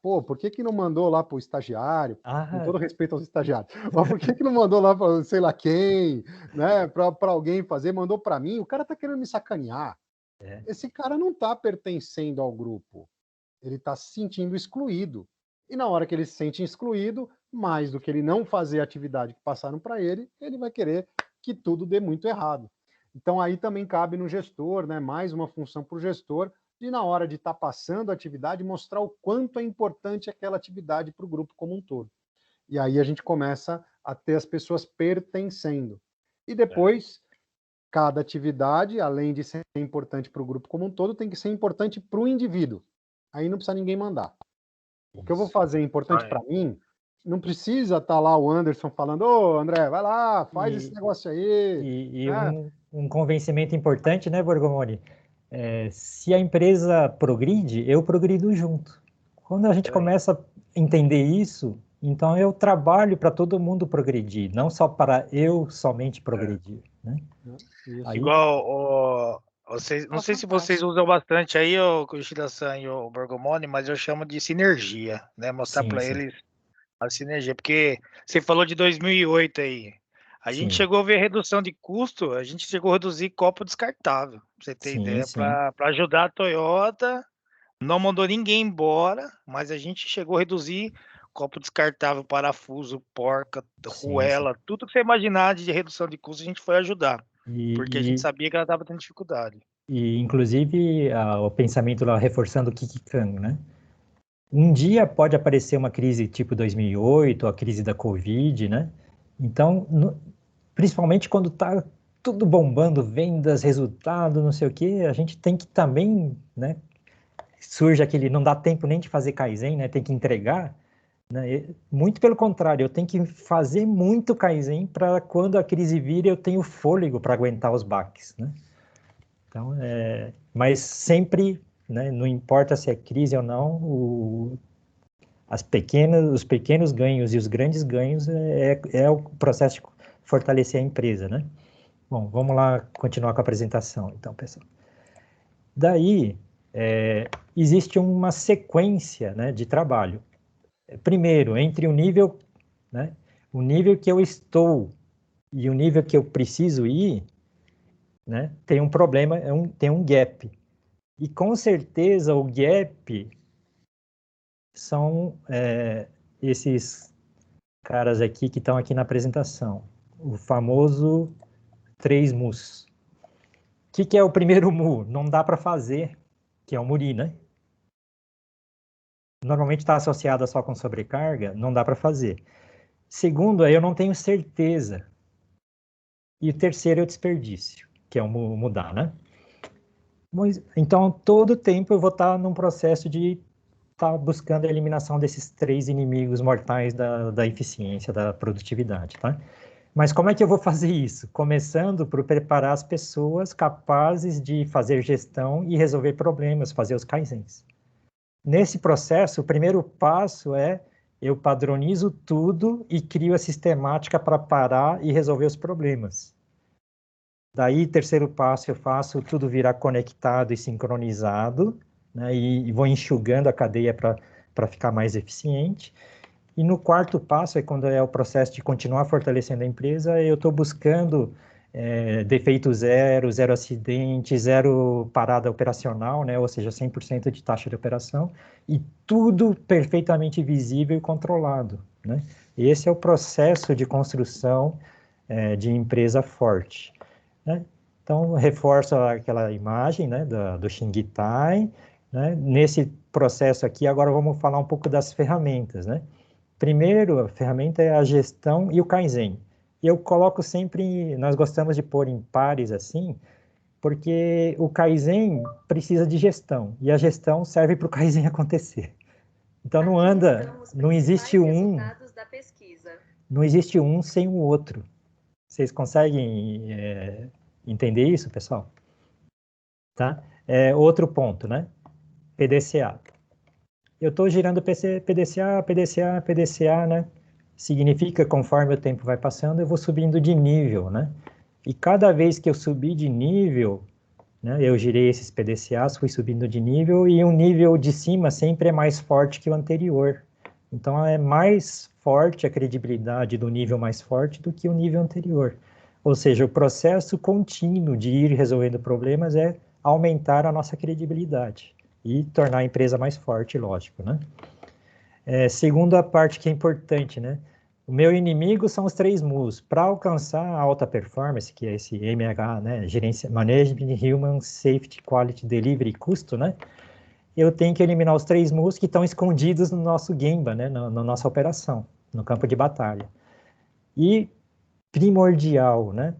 por que não mandou lá para o estagiário? Com todo respeito aos estagiários. Mas por que não mandou lá para sei lá quem, né, para alguém fazer, mandou para mim? O cara está querendo me sacanear. Esse cara não está pertencendo ao grupo. Ele está se sentindo excluído. E na hora que ele se sente excluído, mais do que ele não fazer a atividade que passaram para ele, ele vai querer que tudo dê muito errado. Então aí também cabe no gestor, né, mais uma função para o gestor, de na hora de estar passando a atividade, mostrar o quanto é importante aquela atividade para o grupo como um todo. E aí a gente começa a ter as pessoas pertencendo. E depois... Cada atividade, além de ser importante para o grupo como um todo, tem que ser importante para o indivíduo. Aí não precisa ninguém mandar. O que eu vou fazer é importante para mim, não precisa estar lá o Anderson falando, ô André, vai lá, faz esse negócio aí. Um convencimento importante, né, Borgomoni? Se a empresa progride, eu progrido junto. Quando a gente começa a entender isso, então eu trabalho para todo mundo progredir, não só para eu somente progredir, né? Aí... Igual, vocês, não sei se vocês usam bastante aí o Yoshida-san e o Borgomoni, mas eu chamo de sinergia, né? Mostrar para eles a sinergia, porque você falou de 2008 aí. A gente chegou a ver redução de custo, a gente chegou a reduzir copo descartável, pra você ter ideia, para ajudar a Toyota, não mandou ninguém embora, mas a gente chegou a reduzir copo descartável, parafuso, porca, ruela, tudo que você imaginar de redução de custo, a gente foi ajudar, porque a gente sabia que ela estava tendo dificuldade. E, inclusive, o pensamento lá, reforçando o Kikikan, né? Um dia pode aparecer uma crise tipo 2008, a crise da Covid, né? Então, principalmente quando está tudo bombando, vendas, resultado, não sei o quê, a gente tem que também, né? Surge aquele, não dá tempo nem de fazer Kaizen, né? Tem que entregar, né? Muito pelo contrário, eu tenho que fazer muito Kaizen para quando a crise vir eu tenho fôlego para aguentar os baques, né? Então, mas sempre, né, não importa se é crise ou não, os pequenos ganhos e os grandes ganhos é o processo de fortalecer a empresa, né? Bom, vamos lá continuar com a apresentação, então, pessoal. Daí, existe uma sequência, né, de trabalho. Primeiro, entre o nível que eu estou e o nível que eu preciso ir, né, tem um problema, tem um gap. E com certeza o gap são esses caras aqui que estão aqui na apresentação. O famoso 3 mus. O que é o primeiro mu? Não dá para fazer, que é o muri, né? Normalmente está associado só com sobrecarga, não dá para fazer. Segundo, eu não tenho certeza. E o terceiro é o desperdício, que é o mudar, né? Então, todo tempo eu vou estar num processo de estar buscando a eliminação desses 3 inimigos mortais da eficiência, da produtividade, tá? Mas como é que eu vou fazer isso? Começando por preparar as pessoas capazes de fazer gestão e resolver problemas, fazer os kaizens. Nesse processo, o primeiro passo é eu padronizo tudo e crio a sistemática para parar e resolver os problemas. Daí, terceiro passo, eu faço tudo virar conectado e sincronizado, né, e vou enxugando a cadeia para ficar mais eficiente. E no quarto passo, quando é o processo de continuar fortalecendo a empresa, eu estou buscando defeito zero, zero acidente, zero parada operacional, né, ou seja, 100% de taxa de operação, e tudo perfeitamente visível e controlado, né? Esse é o processo de construção de empresa forte, né? Então, reforço aquela imagem, né, do Xingtai, né? Nesse processo aqui, agora vamos falar um pouco das ferramentas, né? Primeiro, a ferramenta é a gestão e o Kaizen. Eu coloco sempre, nós gostamos de pôr em pares assim, porque o Kaizen precisa de gestão, e a gestão serve para o Kaizen acontecer. Então não existe um sem o outro. Vocês conseguem entender isso, pessoal? Tá? Outro ponto, né? PDCA. Eu estou girando PDCA, né? Significa, conforme o tempo vai passando, eu vou subindo de nível, né? E cada vez que eu subir de nível, né, eu girei esses PDCAs, fui subindo de nível, e um nível de cima sempre é mais forte que o anterior. Então, é mais forte a credibilidade do nível mais forte do que o nível anterior. Ou seja, o processo contínuo de ir resolvendo problemas é aumentar a nossa credibilidade e tornar a empresa mais forte, lógico, né? Segunda parte que é importante, né? O meu inimigo são os 3 mus. Para alcançar a alta performance, que é esse MH, né? Management, Human, Safety, Quality, Delivery e custo, né? Eu tenho que eliminar os 3 mus que estão escondidos no nosso Gemba, né? Na nossa operação, no campo de batalha. E primordial, né?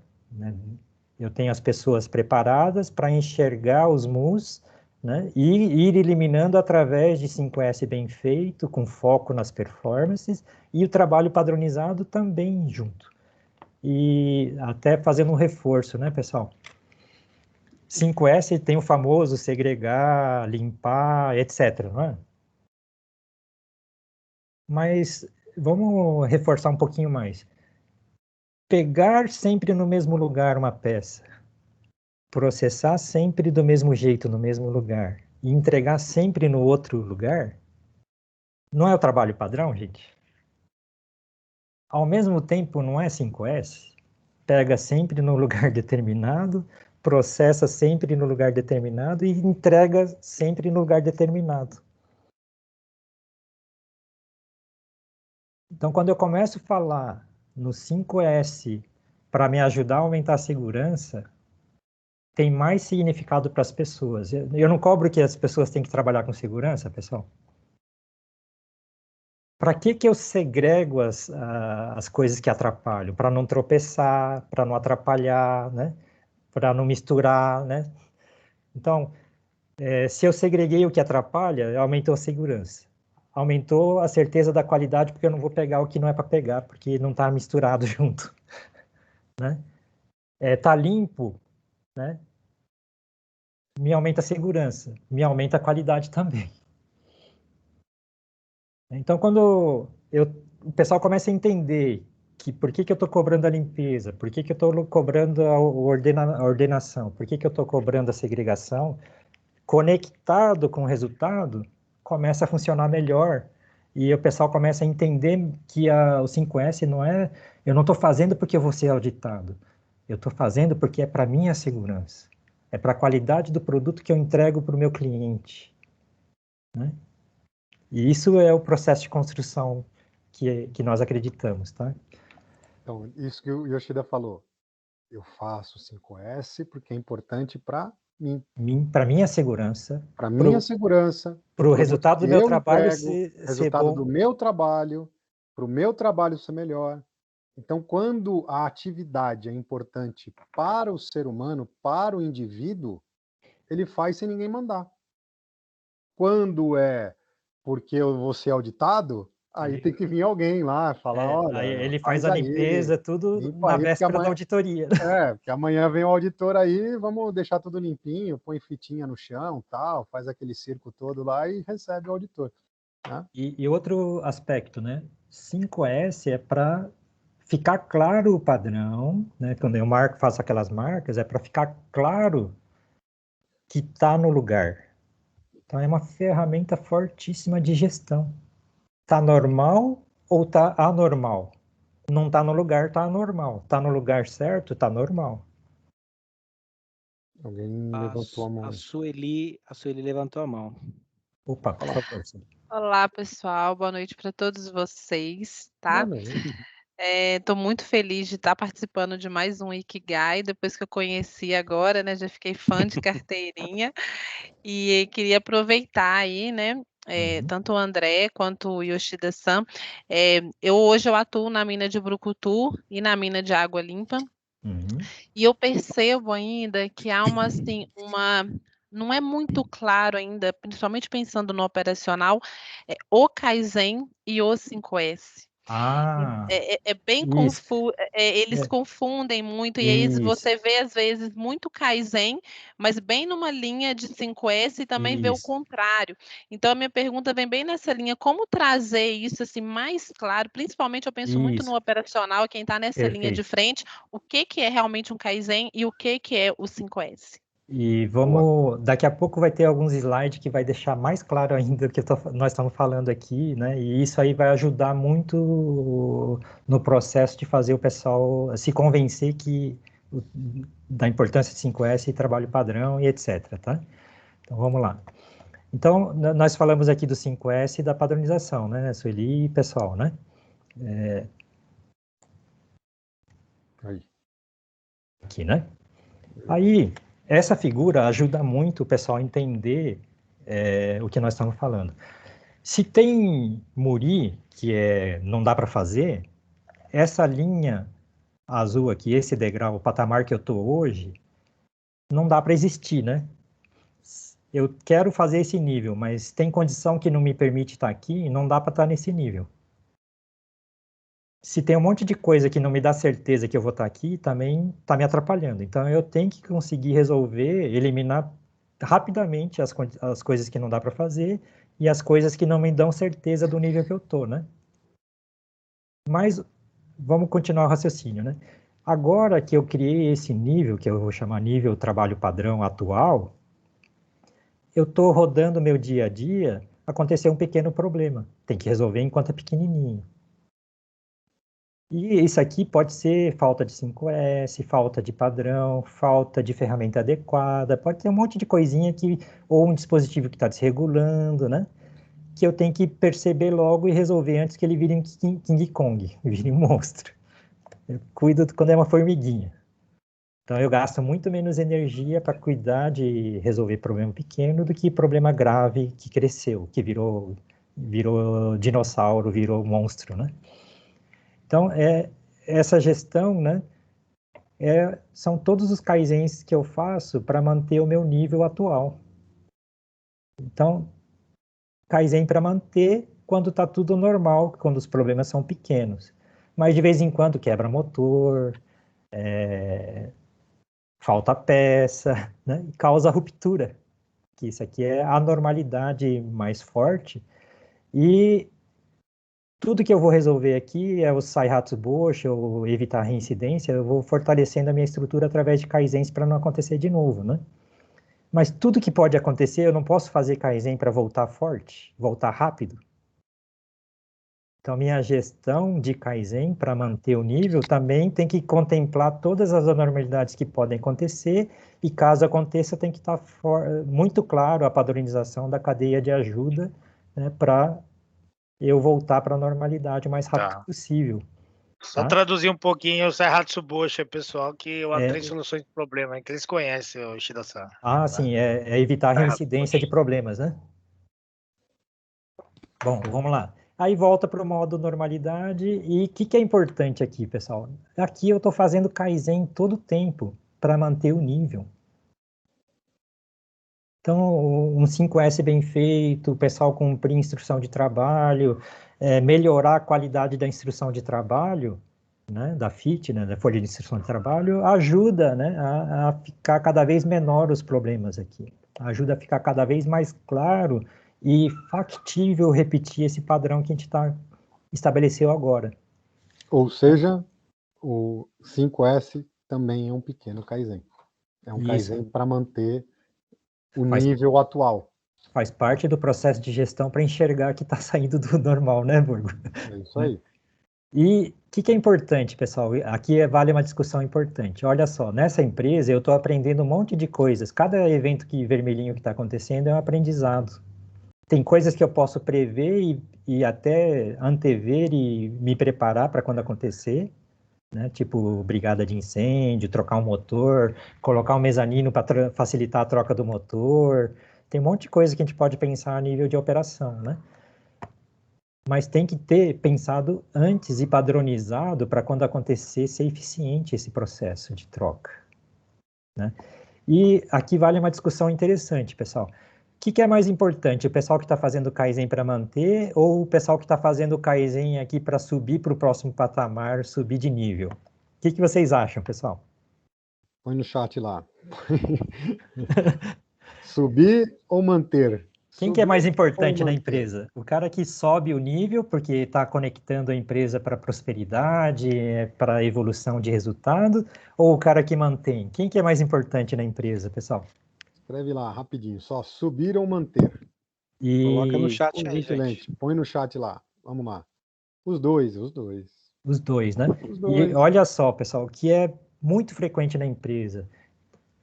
Eu tenho as pessoas preparadas para enxergar os mus, né, e ir eliminando através de 5S bem feito, com foco nas performances, e o trabalho padronizado também junto. E até fazendo um reforço, né, pessoal? 5S tem o famoso segregar, limpar, etc., não é? Mas vamos reforçar um pouquinho mais. Pegar sempre no mesmo lugar uma peça, processar sempre do mesmo jeito, no mesmo lugar, e entregar sempre no outro lugar, não é o trabalho padrão, gente? Ao mesmo tempo, não é 5S? Pega sempre no lugar determinado, processa sempre no lugar determinado e entrega sempre no lugar determinado. Então, quando eu começo a falar no 5S para me ajudar a aumentar a segurança, tem mais significado para as pessoas. Eu não cobro que as pessoas têm que trabalhar com segurança, pessoal. Para que eu segrego as coisas que atrapalham? Para não tropeçar, para não atrapalhar, né? Para não misturar, né? Então, se eu segreguei o que atrapalha, aumentou a segurança. Aumentou a certeza da qualidade, porque eu não vou pegar o que não é para pegar, porque não está misturado junto, né? Tá limpo, né? Me aumenta a segurança, me aumenta a qualidade também. Então, quando o pessoal começa a entender por que eu estou cobrando a limpeza, por que eu estou cobrando a ordenação, por que eu estou cobrando a segregação, conectado com o resultado, começa a funcionar melhor. E o pessoal começa a entender que o 5S não é... Eu não estou fazendo porque eu vou ser auditado. Eu estou fazendo porque é para minha segurança. É para a qualidade do produto que eu entrego para o meu cliente. Né? E isso é o processo de construção que nós acreditamos, tá? Então, isso que o Yoshida falou. Eu faço 5S porque é importante para mim. Para minha segurança. Para minha segurança. Para o resultado do meu trabalho ser bom. Do meu trabalho, para o meu trabalho ser melhor. Então, quando a atividade é importante para o ser humano, para o indivíduo, ele faz sem ninguém mandar. Quando é porque eu vou ser auditado, aí tem que vir alguém lá falar, olha... Aí ele faz a limpeza, tudo na véspera da auditoria. Porque amanhã vem o auditor aí, vamos deixar tudo limpinho, põe fitinha no chão, tal, faz aquele circo todo lá e recebe o auditor. Né? E outro aspecto, né? 5S é para ficar claro o padrão, né? Quando eu faço aquelas marcas, é para ficar claro que está no lugar. Então, é uma ferramenta fortíssima de gestão. Está normal ou está anormal? Não está no lugar, está anormal. Está no lugar certo, está normal. Alguém levantou a mão. A Sueli levantou a mão. Opa, por favor. Olá, pessoal. Boa noite para todos vocês, tá? Boa noite. Estou muito feliz de estar participando de mais um Ikigai, depois que eu conheci agora, né? Já fiquei fã de carteirinha e queria aproveitar aí, né? Tanto o André quanto o Yoshida-san. Hoje eu atuo na mina de Brucutu e na mina de Água Limpa. E eu percebo ainda que há não é muito claro ainda, principalmente pensando no operacional, o Kaizen e o 5S. É bem confuso, eles confundem muito, e aí você vê, às vezes, muito Kaizen, mas bem numa linha de 5S e também vê o contrário. Então, a minha pergunta vem bem nessa linha, como trazer isso assim, mais claro, principalmente eu penso muito no operacional, quem está nessa linha de frente, o que é realmente um Kaizen e o que é o 5S? E daqui a pouco vai ter alguns slides que vai deixar mais claro ainda o que nós estamos falando aqui, né? E isso aí vai ajudar muito no processo de fazer o pessoal se convencer da importância de 5S e trabalho padrão e etc, tá? Então, vamos lá. Então, nós falamos aqui do 5S e da padronização, né, Sueli e pessoal, né? Aqui, né? Aí... Essa figura ajuda muito o pessoal a entender o que nós estamos falando. Se tem muri, não dá para fazer, essa linha azul aqui, esse degrau, o patamar que eu estou hoje, não dá para existir, né? Eu quero fazer esse nível, mas tem condição que não me permite estar aqui, não dá para estar nesse nível. Se tem um monte de coisa que não me dá certeza que eu vou estar aqui, também está me atrapalhando. Então, eu tenho que conseguir resolver, eliminar rapidamente as coisas que não dá para fazer e as coisas que não me dão certeza do nível que eu estou, né? Mas, vamos continuar o raciocínio, né? Agora que eu criei esse nível, que eu vou chamar nível trabalho padrão atual, eu estou rodando meu dia a dia, aconteceu um pequeno problema. Tem que resolver enquanto é pequenininho. E isso aqui pode ser falta de 5S, falta de padrão, falta de ferramenta adequada, pode ter um monte de coisinha ou um dispositivo que está desregulando, né? Que eu tenho que perceber logo e resolver antes que ele vire um King Kong, vire um monstro. Eu cuido quando é uma formiguinha. Então eu gasto muito menos energia para cuidar de resolver problema pequeno do que problema grave que cresceu, que virou dinossauro, virou monstro, né? Então, essa gestão, né, são todos os kaizens que eu faço para manter o meu nível atual. Então, kaizen para manter quando está tudo normal, quando os problemas são pequenos. Mas, de vez em quando, quebra motor, falta peça, né, e causa ruptura. Que isso aqui é a normalidade mais forte. E tudo que eu vou resolver aqui é o Saihatsu Boshi, ou evitar reincidência, eu vou fortalecendo a minha estrutura através de Kaizens para não acontecer de novo, né? Mas tudo que pode acontecer, eu não posso fazer Kaizen para voltar forte, voltar rápido. Então, minha gestão de Kaizen para manter o nível também tem que contemplar todas as anormalidades que podem acontecer e, caso aconteça, tem que estar muito claro a padronização da cadeia de ajuda, né, para eu voltar para a normalidade o mais rápido possível. Só traduzir um pouquinho o Saihatsu Boshi, pessoal, que o Três Soluções de Problema, que eles conhecem, o Ishida-san. Ah, sim, é evitar a reincidência de problemas, né? Bom, vamos lá. Aí volta para o modo normalidade. E o que é importante aqui, pessoal? Aqui eu estou fazendo Kaizen todo o tempo para manter o nível. Então, um 5S bem feito, o pessoal cumprir instrução de trabalho, melhorar a qualidade da instrução de trabalho, né, da FIT, né, da folha de instrução de trabalho, ajuda, né, a ficar cada vez menor os problemas aqui. Ajuda a ficar cada vez mais claro e factível repetir esse padrão que a gente estabeleceu agora. Ou seja, o 5S também é um pequeno Kaizen. É um Kaizen para manter o nível atual. Faz parte do processo de gestão para enxergar que está saindo do normal, né, Burgo? É isso aí. E o que é importante, pessoal? Aqui vale uma discussão importante. Olha só, nessa empresa eu estou aprendendo um monte de coisas. Cada evento vermelhinho que está acontecendo é um aprendizado. Tem coisas que eu posso prever e até antever e me preparar para quando acontecer, né? Tipo brigada de incêndio, trocar um motor, colocar um mezanino para facilitar a troca do motor. Tem um monte de coisa que a gente pode pensar a nível de operação, né? Mas tem que ter pensado antes e padronizado para quando acontecer ser eficiente esse processo de troca, né? E aqui vale uma discussão interessante, pessoal. O que é mais importante, o pessoal que está fazendo Kaizen para manter ou o pessoal que está fazendo Kaizen aqui para subir para o próximo patamar, subir de nível? O que vocês acham, pessoal? Põe no chat lá. Subir ou manter? Quem que é mais importante na empresa? O cara que sobe o nível porque está conectando a empresa para prosperidade, para evolução de resultado, ou o cara que mantém? Quem que é mais importante na empresa, pessoal? Escreve lá, rapidinho, só subir ou manter. Coloca no chat aí, gente. Põe no chat lá, vamos lá. Os dois. Os dois, né? Os dois. E olha só, pessoal, o que é muito frequente na empresa.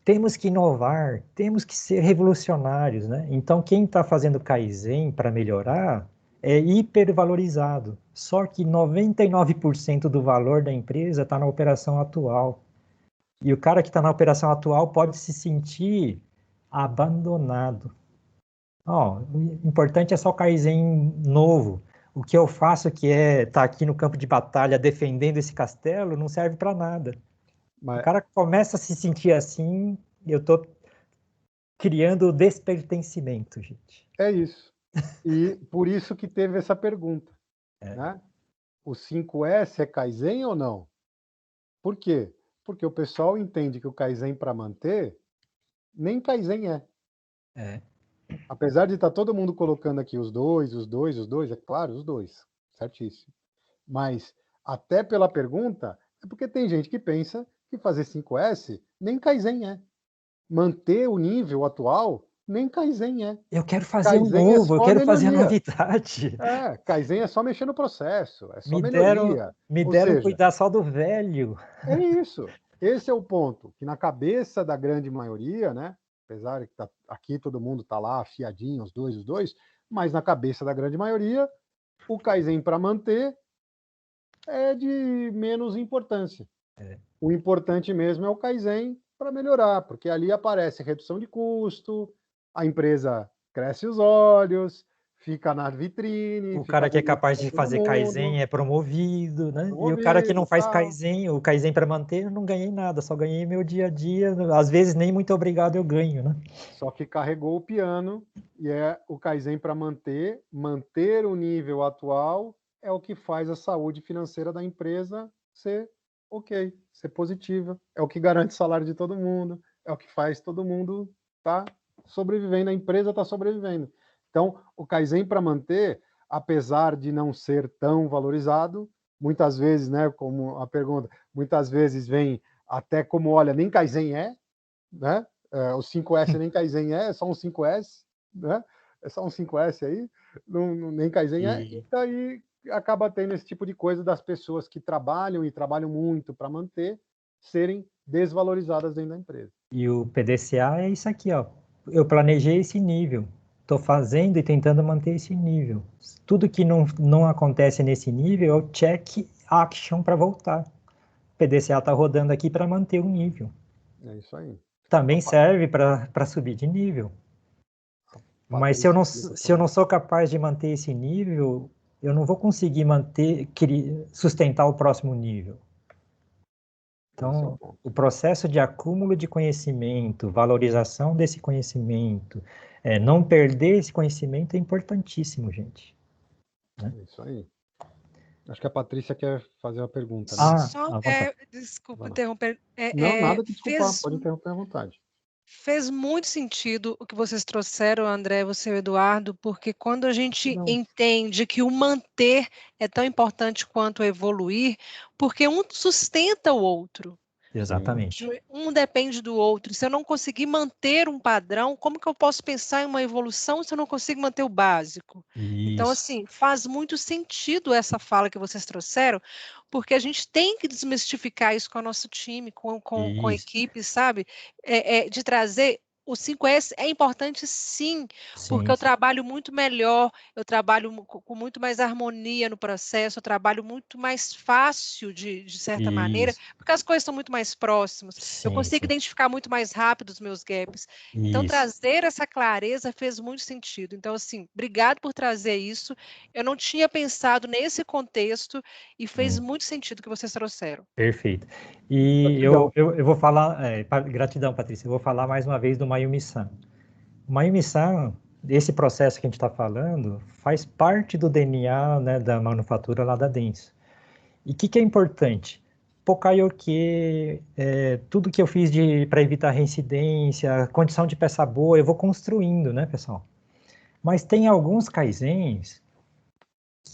Temos que inovar, temos que ser revolucionários, né? Então, quem está fazendo Kaizen para melhorar é hipervalorizado. Só que 99% do valor da empresa está na operação atual. E o cara que está na operação atual pode se sentir abandonado. O importante é só o Kaizen novo. O que eu faço, que é estar aqui no campo de batalha defendendo esse castelo, não serve para nada. O cara começa a se sentir assim, eu estou criando despertencimento, gente. É isso. E por isso que teve essa pergunta. Né? O 5S é Kaizen ou não? Por quê? Porque o pessoal entende que o Kaizen para manter, nem Kaizen é. Apesar de estar todo mundo colocando aqui os dois, é claro, os dois. Certíssimo. Mas, até pela pergunta, é porque tem gente que pensa que fazer 5S nem Kaizen é. Manter o nível atual nem Kaizen é. Eu quero fazer um novo, eu quero fazer a novidade. Kaizen é só mexer no processo, é só melhoria. Me deram cuidar só do velho. É isso. Esse é o ponto, que na cabeça da grande maioria, né? Apesar de que aqui todo mundo está lá afiadinho, os dois, mas na cabeça da grande maioria, o Kaizen para manter é de menos importância. O importante mesmo é o Kaizen para melhorar, porque ali aparece redução de custo, a empresa cresce os olhos, fica na vitrine. O cara que é capaz de fazer Kaizen é promovido, né? E o cara que não faz Kaizen, o Kaizen para manter, eu não ganhei nada, só ganhei meu dia a dia. Às vezes nem muito obrigado eu ganho, né? Só que carregou o piano e é o Kaizen para manter o nível atual é o que faz a saúde financeira da empresa ser ok, ser positiva. É o que garante o salário de todo mundo, é o que faz todo mundo estar sobrevivendo, a empresa está sobrevivendo. Então, o Kaizen para manter, apesar de não ser tão valorizado, muitas vezes, né, como a pergunta, muitas vezes vem até como, olha, nem Kaizen né? O 5S nem Kaizen é só um 5S, né? É só um 5S aí, nem Kaizen e daí acaba tendo esse tipo de coisa das pessoas que trabalham e trabalham muito para manter, serem desvalorizadas dentro da empresa. E o PDCA é isso aqui, ó. Eu planejei esse nível, estou fazendo e tentando manter esse nível. Tudo que não acontece nesse nível, eu check action para voltar. O PDCA está rodando aqui para manter o nível. É isso aí. Também serve para subir de nível. Mas se eu não sou capaz de manter esse nível, eu não vou conseguir sustentar o próximo nível. Então, o processo de acúmulo de conhecimento, valorização desse conhecimento, não perder esse conhecimento é importantíssimo, gente. Né? É isso aí. Acho que a Patrícia quer fazer uma pergunta. Né? Desculpa interromper. Não, nada que desculpar, pode interromper à vontade. Fez muito sentido o que vocês trouxeram, André, você e o Eduardo, porque quando a gente entende que o manter é tão importante quanto o evoluir, porque um sustenta o outro. Exatamente. Um depende do outro. Se eu não conseguir manter um padrão, como que eu posso pensar em uma evolução se eu não consigo manter o básico? Isso. Então, assim, faz muito sentido essa fala que vocês trouxeram, porque a gente tem que desmistificar isso com o nosso time, com a equipe, sabe? De trazer o 5S é importante sim, porque eu trabalho muito melhor, eu trabalho com muito mais harmonia no processo, eu trabalho muito mais fácil, de certa maneira, porque as coisas são muito mais próximas. Eu consigo identificar muito mais rápido os meus gaps. Então, trazer essa clareza fez muito sentido. Então, assim, obrigado por trazer isso. Eu não tinha pensado nesse contexto e fez muito sentido o que vocês trouxeram. Perfeito. E eu vou falar, gratidão, Patrícia, eu vou falar mais uma vez do Mayumi-san. O Mayumi-san, esse processo que a gente está falando, faz parte do DNA, né, da manufatura lá da Denso. E o que é importante? Pokayoke, tudo que eu fiz para evitar reincidência, condição de peça boa, eu vou construindo, né, pessoal? Mas tem alguns kaizens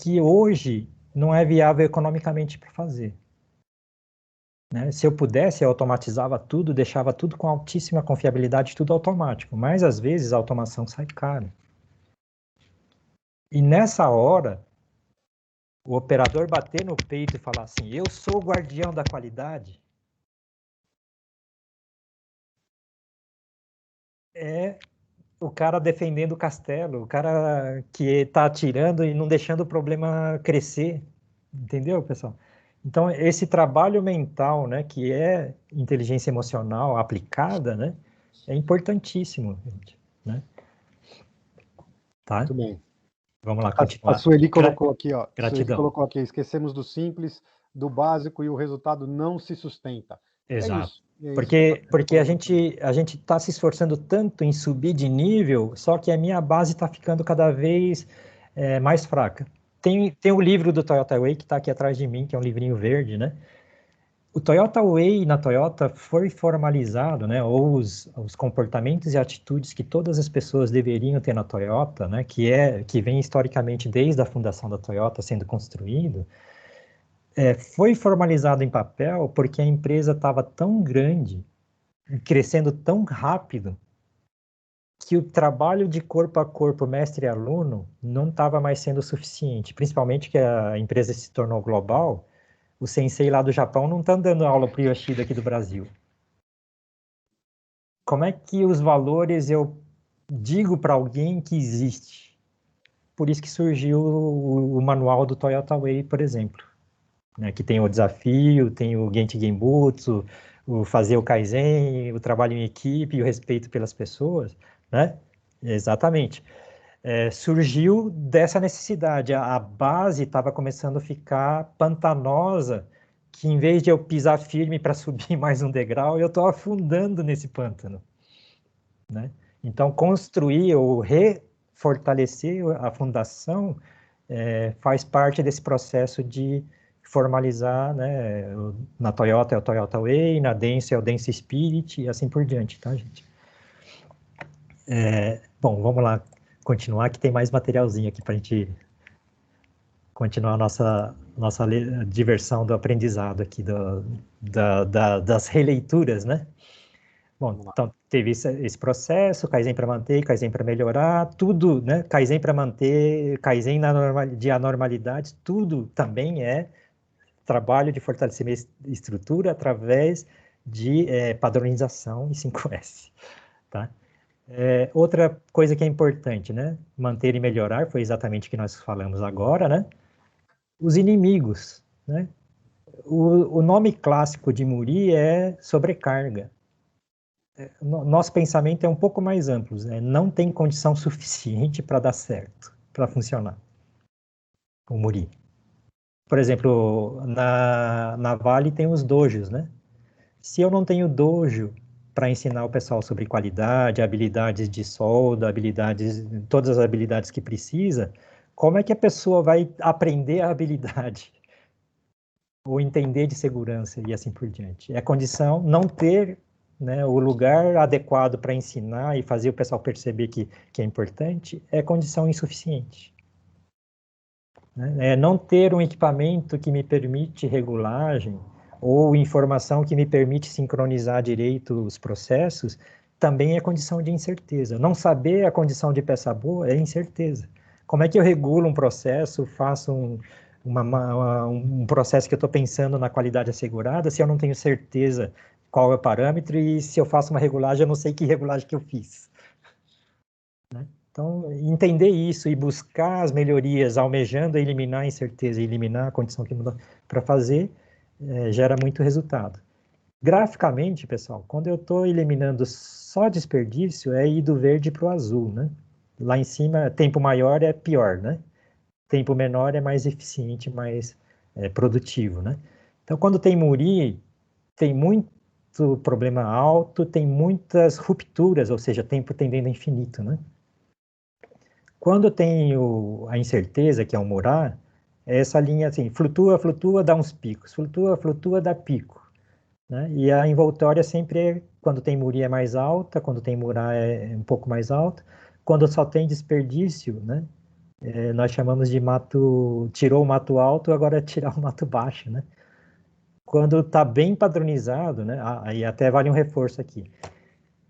que hoje não é viável economicamente para fazer. Né? Se eu pudesse, eu automatizava tudo, deixava tudo com altíssima confiabilidade, tudo automático. Mas, às vezes, a automação sai cara. E, nessa hora, o operador bater no peito e falar assim, eu sou o guardião da qualidade, é o cara defendendo o castelo, o cara que está atirando e não deixando o problema crescer. Entendeu, pessoal? Então, esse trabalho mental, né, que é inteligência emocional aplicada, né, é importantíssimo, gente, né? Tá? Muito bem. Vamos lá, continuar. A Sueli colocou aqui, ó. Gratidão. Sueli colocou aqui, esquecemos do simples, do básico e o resultado não se sustenta. Exato. É isso. Porque a gente está se esforçando tanto em subir de nível, só que a minha base está ficando cada vez mais fraca. Tem o livro do Toyota Way que está aqui atrás de mim, que é um livrinho verde, né? O Toyota Way na Toyota foi formalizado, né? Ou os comportamentos e atitudes que todas as pessoas deveriam ter na Toyota, né? Que vem historicamente desde a fundação da Toyota sendo construído, foi formalizado em papel porque a empresa estava tão grande, crescendo tão rápido, que o trabalho de corpo a corpo, mestre e aluno, não estava mais sendo suficiente. Principalmente que a empresa se tornou global, o sensei lá do Japão não está dando aula para o Yoshida aqui do Brasil. Como é que os valores eu digo para alguém que existe? Por isso que surgiu o manual do Toyota Way, por exemplo. Né, que tem o desafio, tem o Genchi Genbutsu, o fazer o Kaizen, o trabalho em equipe e o respeito pelas pessoas, né? Exatamente. Surgiu dessa necessidade. A base estava começando a ficar pantanosa, que em vez de eu pisar firme para subir mais um degrau, eu estou afundando nesse pântano. Né? Então, construir ou refortalecer a fundação faz parte desse processo de formalizar, né? Na Toyota é o Toyota Way, na Denso é o Denso Spirit e assim por diante, tá, gente? Bom, vamos lá continuar, que tem mais materialzinho aqui para a gente continuar a nossa diversão do aprendizado aqui, das releituras, né? Bom, então teve esse processo, Kaizen para manter, Kaizen para melhorar, tudo, né? Kaizen para manter, Kaizen de anormalidades, tudo também é trabalho de fortalecimento de estrutura através de padronização e 5S, tá? Outra coisa que é importante, né? Manter e melhorar, foi exatamente o que nós falamos agora, né? Os inimigos, né? O nome clássico de Muri é sobrecarga. Nosso pensamento é um pouco mais amplo, né? Não tem condição suficiente para dar certo, para funcionar o Muri. Por exemplo, na Vale tem os dojos, né? Se eu não tenho dojo para ensinar o pessoal sobre qualidade, habilidades de solda, todas as habilidades que precisa, como é que a pessoa vai aprender a habilidade? Ou entender de segurança e assim por diante. É condição não ter, né, o lugar adequado para ensinar e fazer o pessoal perceber que é importante, é condição insuficiente. Né? Não ter um equipamento que me permite regulagem ou informação que me permite sincronizar direito os processos, também é condição de incerteza. Não saber a condição de peça boa é incerteza. Como é que eu regulo um processo, faço um processo que eu estou pensando na qualidade assegurada, se eu não tenho certeza qual é o parâmetro e se eu faço uma regulagem, eu não sei que regulagem que eu fiz. Né? Então, entender isso e buscar as melhorias, almejando eliminar a incerteza e eliminar a condição que mudou para fazer, gera muito resultado. Graficamente, pessoal, quando eu estou eliminando só desperdício, é ir do verde para o azul, né? Lá em cima, tempo maior é pior, né? Tempo menor é mais eficiente, mais produtivo, né? Então, quando tem Muri, tem muito problema alto, tem muitas rupturas, ou seja, tempo tendendo a infinito, né? Quando tem a incerteza, que é o Murar, é essa linha assim, flutua, flutua, dá uns picos, flutua, flutua, dá pico, né? E a envoltória sempre, quando tem Muri é mais alta, quando tem Murar é um pouco mais alta, quando só tem desperdício, né? Nós chamamos de mato, tirou o mato alto, agora é tirar o mato baixo, né? Quando está bem padronizado, né? Aí até vale um reforço aqui.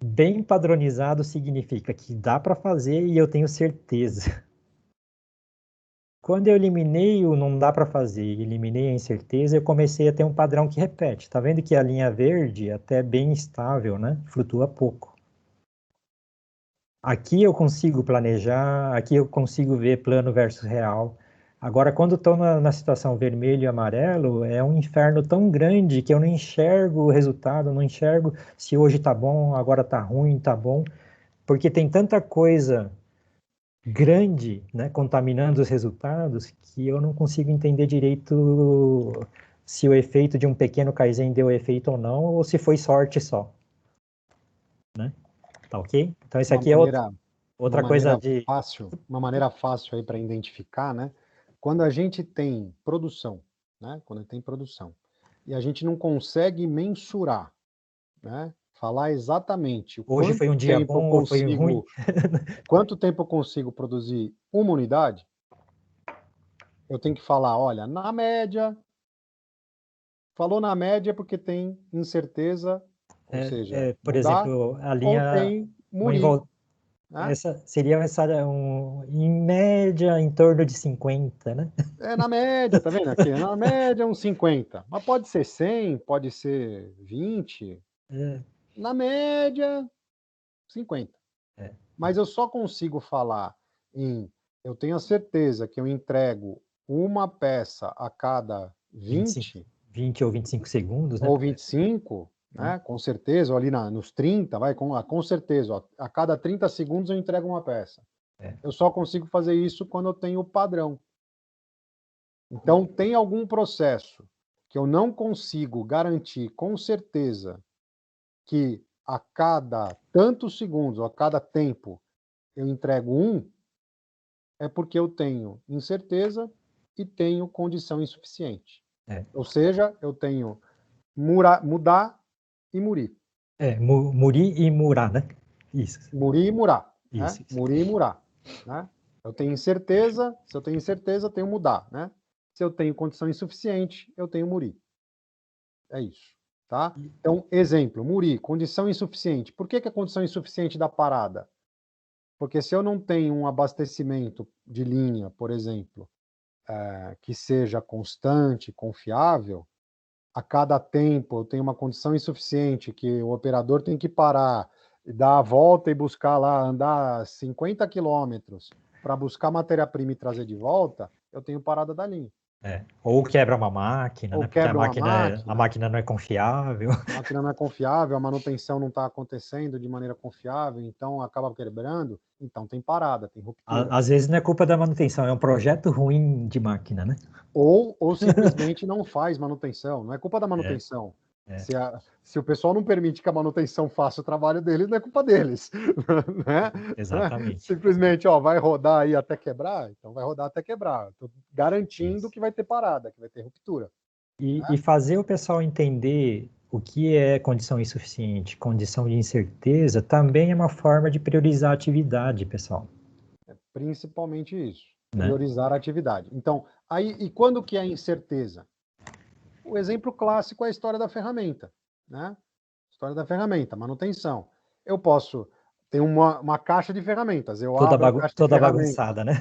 Bem padronizado significa que dá para fazer e eu tenho certeza. Quando eu eliminei o não dá para fazer e eliminei a incerteza, eu comecei a ter um padrão que repete. Tá vendo que a linha verde é até bem estável, né? Flutua pouco. Aqui eu consigo planejar, aqui eu consigo ver plano versus real. Agora, quando estou na situação vermelho e amarelo, é um inferno tão grande que eu não enxergo o resultado, não enxergo se hoje está bom, agora está ruim, está bom, porque tem tanta coisa grande, né, contaminando os resultados, que eu não consigo entender direito se o efeito de um pequeno Kaizen deu efeito ou não, ou se foi sorte só. Né? Tá ok? Então, isso aqui é outra coisa de... Uma maneira fácil aí para identificar, né? Quando a gente tem produção, né? Quando tem produção, e a gente não consegue mensurar, né? Falar exatamente hoje foi um dia bom ou foi ruim? Quanto tempo eu consigo produzir uma unidade? Eu tenho que falar, olha, na média, falou na média porque tem incerteza, ou seja, por exemplo, a linha... tem Muri. Essa seria em média em torno de 50, né? Na média, tá vendo aqui? Na média uns 50. Mas pode ser 100, pode ser 20. Na média, 50. Mas eu só consigo falar eu tenho a certeza que eu entrego uma peça a cada 20 ou 25 segundos, né? Ou 25, né? Com certeza, ou ali nos 30, com certeza, ó, a cada 30 segundos eu entrego uma peça. Eu só consigo fazer isso quando eu tenho o padrão. Então, tem algum processo que eu não consigo garantir com certeza que a cada tantos segundos, ou a cada tempo, eu entrego é porque eu tenho incerteza e tenho condição insuficiente. Ou seja, eu tenho mudar e Muri. Muri e Murar, né? Isso. Muri e Murar. Isso. Muri e Murar. Né? Eu tenho incerteza, se eu tenho incerteza, eu tenho mudar, né? Se eu tenho condição insuficiente, eu tenho Muri. É isso, tá? Então, exemplo, Muri, condição insuficiente. Por que a condição insuficiente da parada? Porque se eu não tenho um abastecimento de linha, por exemplo, que seja constante, confiável, a cada tempo eu tenho uma condição insuficiente que o operador tem que parar, dar a volta e buscar lá, andar 50 quilômetros para buscar matéria-prima e trazer de volta, eu tenho parada da linha. Ou quebra uma máquina, Ou né? Porque a quebra máquina não é confiável. A máquina não é confiável, a manutenção não está acontecendo de maneira confiável, então acaba quebrando, então tem parada, tem ruptura. Às vezes não é culpa da manutenção, é um projeto ruim de máquina, né? Ou simplesmente não faz manutenção, não é culpa da manutenção. Se o pessoal não permite que a manutenção faça o trabalho deles, não é culpa deles. Né? Exatamente. Simplesmente, vai rodar aí até quebrar? Então vai rodar até quebrar. Estou garantindo que vai ter parada, que vai ter ruptura. E fazer o pessoal entender o que é condição insuficiente, condição de incerteza, também é uma forma de priorizar a atividade, pessoal. Principalmente isso, priorizar a atividade. Então, e quando que é incerteza? O exemplo clássico é a história da ferramenta, né? História da ferramenta, manutenção. Eu posso ter uma caixa de ferramentas. Toda bagunçada, né?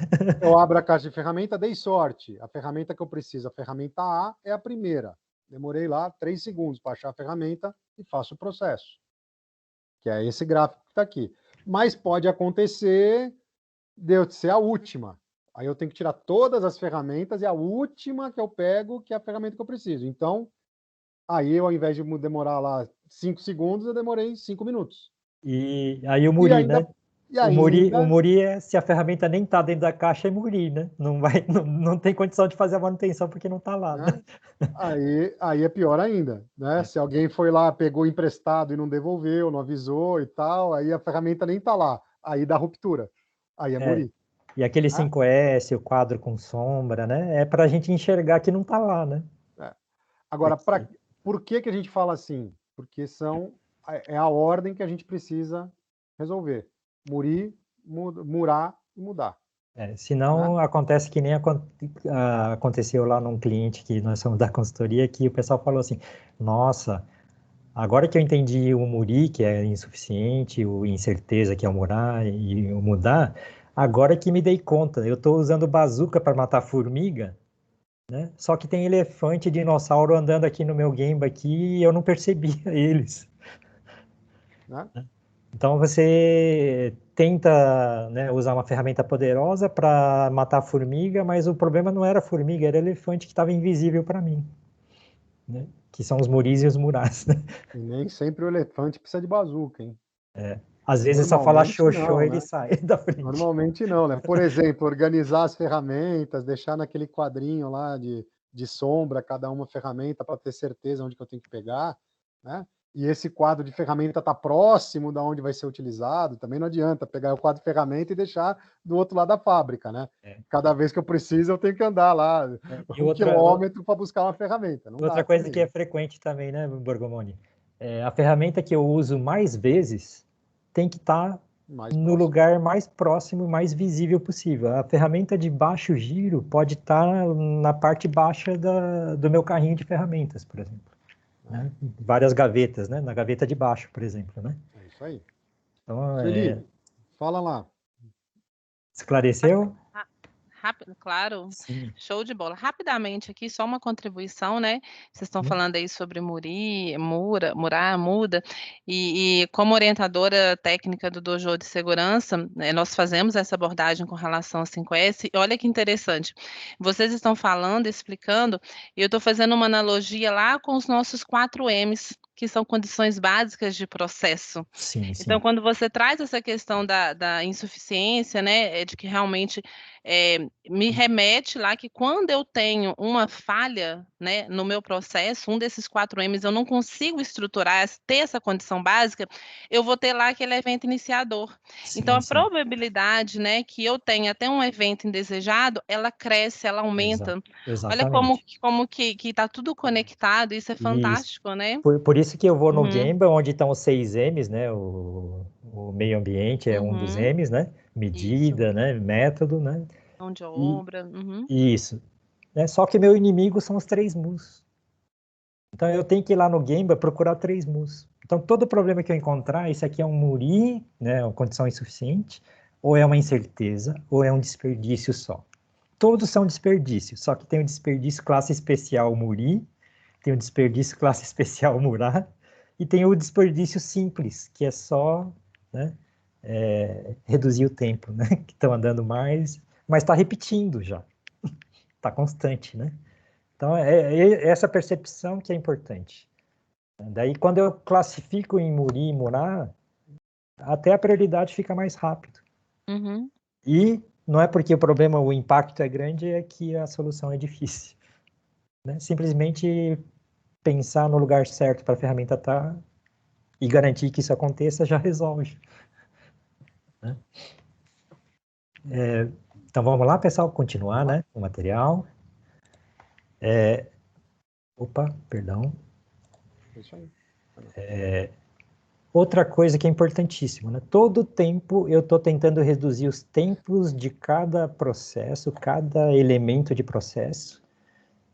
Eu abro a caixa de ferramenta, dei sorte. A ferramenta que eu preciso, a ferramenta A, é a primeira. Demorei lá 3 segundos para achar a ferramenta e faço o processo. Que é esse gráfico que está aqui. Mas pode acontecer de ser a última. Aí eu tenho que tirar todas as ferramentas e a última que eu pego, que é a ferramenta que eu preciso. Então, aí ao invés de demorar lá 5 segundos, eu demorei 5 minutos. E aí o Muri, né? O Muri se a ferramenta nem está dentro da caixa, é Muri, né? Não tem condição de fazer a manutenção porque não está lá. Né? Aí é pior ainda, né? Se alguém foi lá, pegou emprestado e não devolveu, não avisou e tal, aí a ferramenta nem está lá. Aí dá ruptura. Aí é Muri. E aquele 5S, o quadro com sombra, né? É para a gente enxergar que não está lá, né? Agora, por que a gente fala assim? Porque é a ordem que a gente precisa resolver. Muri, murar e mudar. Senão acontece que nem aconteceu lá num cliente que nós somos da consultoria, que o pessoal falou assim, nossa, agora que eu entendi o Muri, que é insuficiente, o incerteza, que é o murar e o mudar, agora que me dei conta, eu estou usando bazuca para matar formiga, né? Só que tem elefante e dinossauro andando aqui no meu Gemba aqui e eu não percebia eles. Então você tenta, né, usar uma ferramenta poderosa para matar a formiga, mas o problema não era a formiga, era o elefante que estava invisível para mim, né? Que são os muris e os murás. Né? E nem sempre o elefante precisa de bazuca, hein? Às vezes só falar xoxô ele sai da frente. Normalmente não, né? Por exemplo, organizar as ferramentas, deixar naquele quadrinho lá de sombra cada uma ferramenta para ter certeza onde que eu tenho que pegar, né? E esse quadro de ferramenta está próximo da onde vai ser utilizado, também não adianta pegar o quadro de ferramenta e deixar do outro lado da fábrica, né? Cada vez que eu preciso, eu tenho que andar lá 1 quilômetro para buscar uma ferramenta. Outra coisa que é frequente também, né, Borgomoni? A ferramenta que eu uso mais vezes tem que estar no lugar mais próximo e mais visível possível. A ferramenta de baixo giro pode estar na parte baixa do meu carrinho de ferramentas, por exemplo. Né? Várias gavetas, né? Na gaveta de baixo, por exemplo, né? É isso aí. Então, Felipe, fala lá. Esclareceu? Rápido, claro. Sim. Show de bola. Rapidamente aqui, só uma contribuição, né? Vocês estão falando aí sobre murar, muda, e como orientadora técnica do Dojo de Segurança, né, nós fazemos essa abordagem com relação ao 5S, e olha que interessante, vocês estão falando, explicando, e eu estou fazendo uma analogia lá com os nossos 4Ms, que são condições básicas de processo. Sim. Então, quando você traz essa questão da insuficiência, né, de que realmente me remete lá que quando eu tenho uma falha, né, no meu processo, um desses 4Ms, eu não consigo estruturar, ter essa condição básica, eu vou ter lá aquele evento iniciador. Então, a probabilidade, né, que eu tenha até um evento indesejado, ela cresce, ela aumenta. Exatamente. Olha como que está tudo conectado, isso é fantástico, né? Por isso que eu vou no Gemba, onde estão os 6Ms, né, o meio ambiente é um dos M's, né? Medida, né? Método, né? Mão de obra. Isso. Só que meu inimigo são os 3 Mu's. Então eu tenho que ir lá no Gemba procurar 3 Mu's. Então todo problema que eu encontrar, isso aqui é um muri, né? Uma condição insuficiente, ou é uma incerteza, ou é um desperdício só. Todos são desperdícios, só que tem o desperdício classe especial muri, tem o desperdício classe especial murá, e tem o desperdício simples, que é só, né, reduzir o tempo, né? Que estão andando mais, mas está repetindo já. Está constante, né? Então, é essa percepção que é importante. Daí, quando eu classifico em muri e murá, até a prioridade fica mais rápido. E não é porque o impacto é grande, é que a solução é difícil. Né? Simplesmente pensar no lugar certo para a ferramenta estar e garantir que isso aconteça já resolve. Né? Então, vamos lá, pessoal, continuar, né, o material. Opa, perdão. Isso aí. Outra coisa que é importantíssima, né? Todo tempo eu estou tentando reduzir os tempos de cada processo, cada elemento de processo,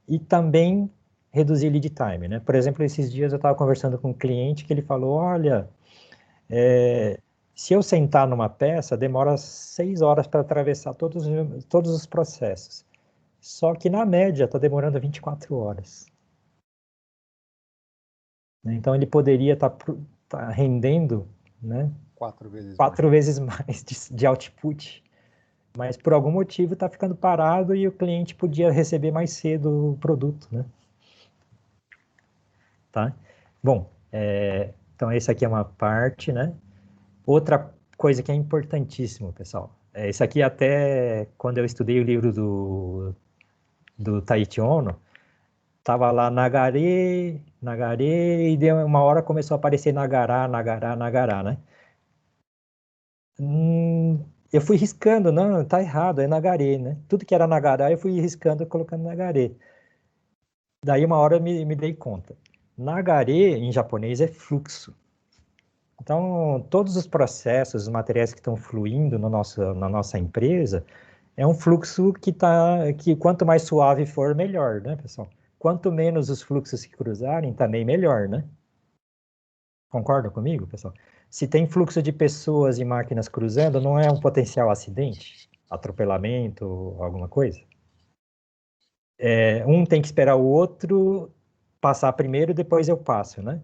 e também reduzir lead time, né? Por exemplo, esses dias eu estava conversando com um cliente que ele falou, olha, se eu sentar numa peça, demora 6 horas para atravessar todos os processos. Só que, na média, está demorando 24 horas. Então, ele poderia estar rendendo, né, 4 vezes mais de output. Mas, por algum motivo, está ficando parado e o cliente podia receber mais cedo o produto, né? Tá? Bom, então, essa aqui é uma parte, né? Outra coisa que é importantíssimo, pessoal. Isso aqui até quando eu estudei o livro do Taiichi Ohno, estava lá Nagaré, e deu uma hora começou a aparecer Nagará, né? Eu fui riscando, não, tá errado, é Nagaré, né? Tudo que era Nagará eu fui riscando, colocando Nagaré. Daí uma hora eu me dei conta. Nagaré, em japonês, é fluxo. Então, todos os processos, os materiais que estão fluindo na nossa empresa, é um fluxo que quanto mais suave for, melhor, né, pessoal? Quanto menos os fluxos se cruzarem, também melhor, né? Concordam comigo, pessoal? Se tem fluxo de pessoas e máquinas cruzando, não é um potencial acidente? Atropelamento, alguma coisa? Um tem que esperar o outro passar primeiro, depois eu passo, né?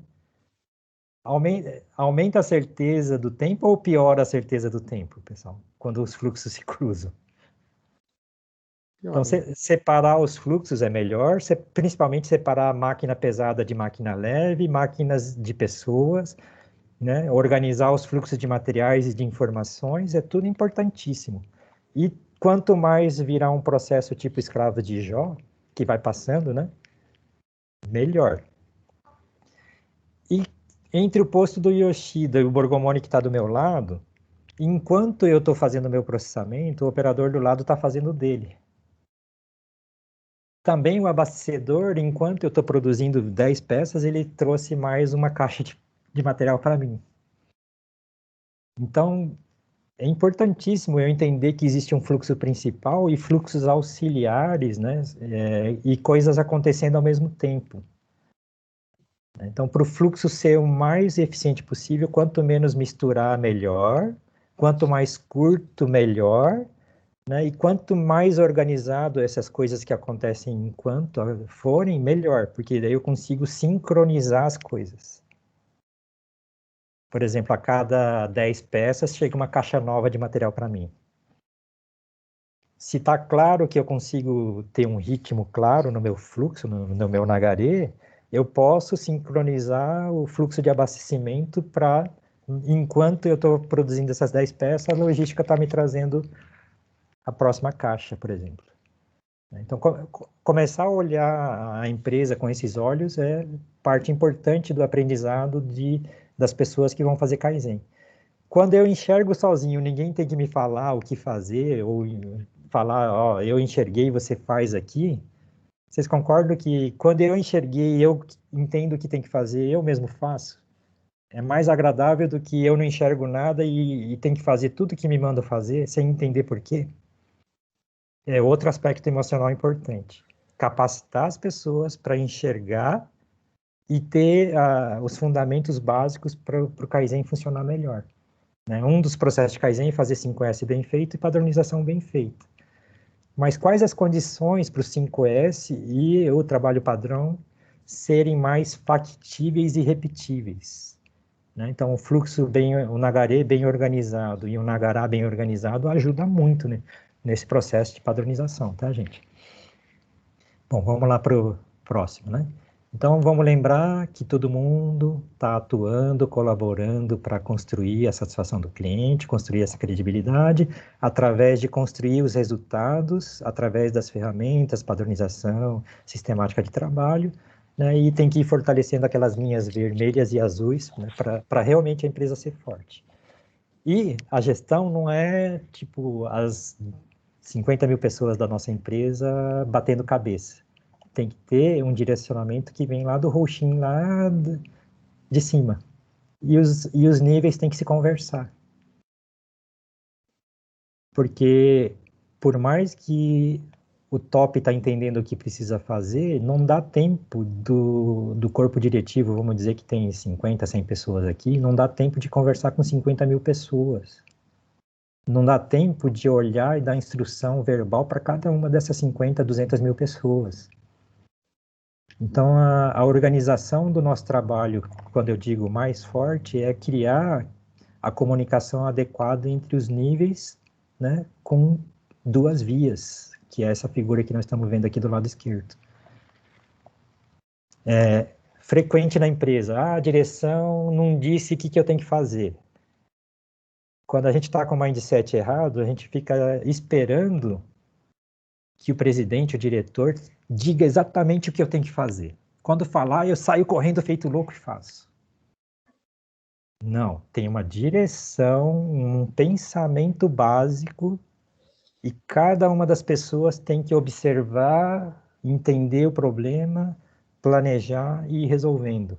Aumenta a certeza do tempo ou piora a certeza do tempo, pessoal? Quando os fluxos se cruzam. Então, separar os fluxos é melhor, principalmente separar máquina pesada de máquina leve, máquinas de pessoas, né? Organizar os fluxos de materiais e de informações, é tudo importantíssimo. E quanto mais virar um processo tipo escravo de Jó, que vai passando, né? Melhor. E entre o posto do Yoshida e o Borgomoni que está do meu lado, enquanto eu estou fazendo o meu processamento, o operador do lado está fazendo o dele. Também o abastecedor, enquanto eu estou produzindo 10 peças, ele trouxe mais uma caixa de material para mim. Então, é importantíssimo eu entender que existe um fluxo principal e fluxos auxiliares, né? E coisas acontecendo ao mesmo tempo. Então, para o fluxo ser o mais eficiente possível, quanto menos misturar, melhor. Quanto mais curto, melhor. Né? E quanto mais organizado essas coisas que acontecem enquanto forem, melhor, porque daí eu consigo sincronizar as coisas. Por exemplo, a cada 10 peças chega uma caixa nova de material para mim. Se está claro que eu consigo ter um ritmo claro no meu fluxo, no meu Nagaré, eu posso sincronizar o fluxo de abastecimento para, enquanto eu estou produzindo essas 10 peças, a logística está me trazendo a próxima caixa, por exemplo. Então, começar a olhar a empresa com esses olhos é parte importante do aprendizado das pessoas que vão fazer Kaizen. Quando eu enxergo sozinho, ninguém tem que me falar o que fazer, ou falar, ó, eu enxerguei, você faz aqui. Vocês concordam que quando eu enxerguei, eu entendo o que tem que fazer, eu mesmo faço? É mais agradável do que eu não enxergo nada e tenho que fazer tudo que me mandam fazer sem entender por quê. É outro aspecto emocional importante. Capacitar as pessoas para enxergar e ter os fundamentos básicos para o Kaizen funcionar melhor. Né? Um dos processos de Kaizen é fazer 5S bem feito e padronização bem feita. Mas quais as condições para o 5S e o trabalho padrão serem mais factíveis e repetíveis? Né? Então, o Nagaré bem organizado e o Nagará bem organizado ajuda muito, né, nesse processo de padronização, tá, gente? Bom, vamos lá para o próximo, né? Então, vamos lembrar que todo mundo está atuando, colaborando para construir a satisfação do cliente, construir essa credibilidade, através de construir os resultados, através das ferramentas, padronização, sistemática de trabalho, né, e tem que ir fortalecendo aquelas linhas vermelhas e azuis, né, para realmente a empresa ser forte. E a gestão não é, tipo, as 50 mil pessoas da nossa empresa batendo cabeça. Tem que ter um direcionamento que vem lá do roxinho, lá de cima. E os níveis têm que se conversar. Porque, por mais que o top está entendendo o que precisa fazer, não dá tempo do corpo diretivo, vamos dizer que tem 50, 100 pessoas aqui, não dá tempo de conversar com 50 mil pessoas. Não dá tempo de olhar e dar instrução verbal para cada uma dessas 50, 200 mil pessoas. Então, a organização do nosso trabalho, quando eu digo mais forte, é criar a comunicação adequada entre os níveis, né, com duas vias, que é essa figura que nós estamos vendo aqui do lado esquerdo. Frequente na empresa, a direção não disse o que eu tenho que fazer. Quando a gente está com o mindset errado, a gente fica esperando que o presidente, o diretor, diga exatamente o que eu tenho que fazer. Quando falar, eu saio correndo feito louco e faço. Não, tem uma direção, um pensamento básico e cada uma das pessoas tem que observar, entender o problema, planejar e ir resolvendo.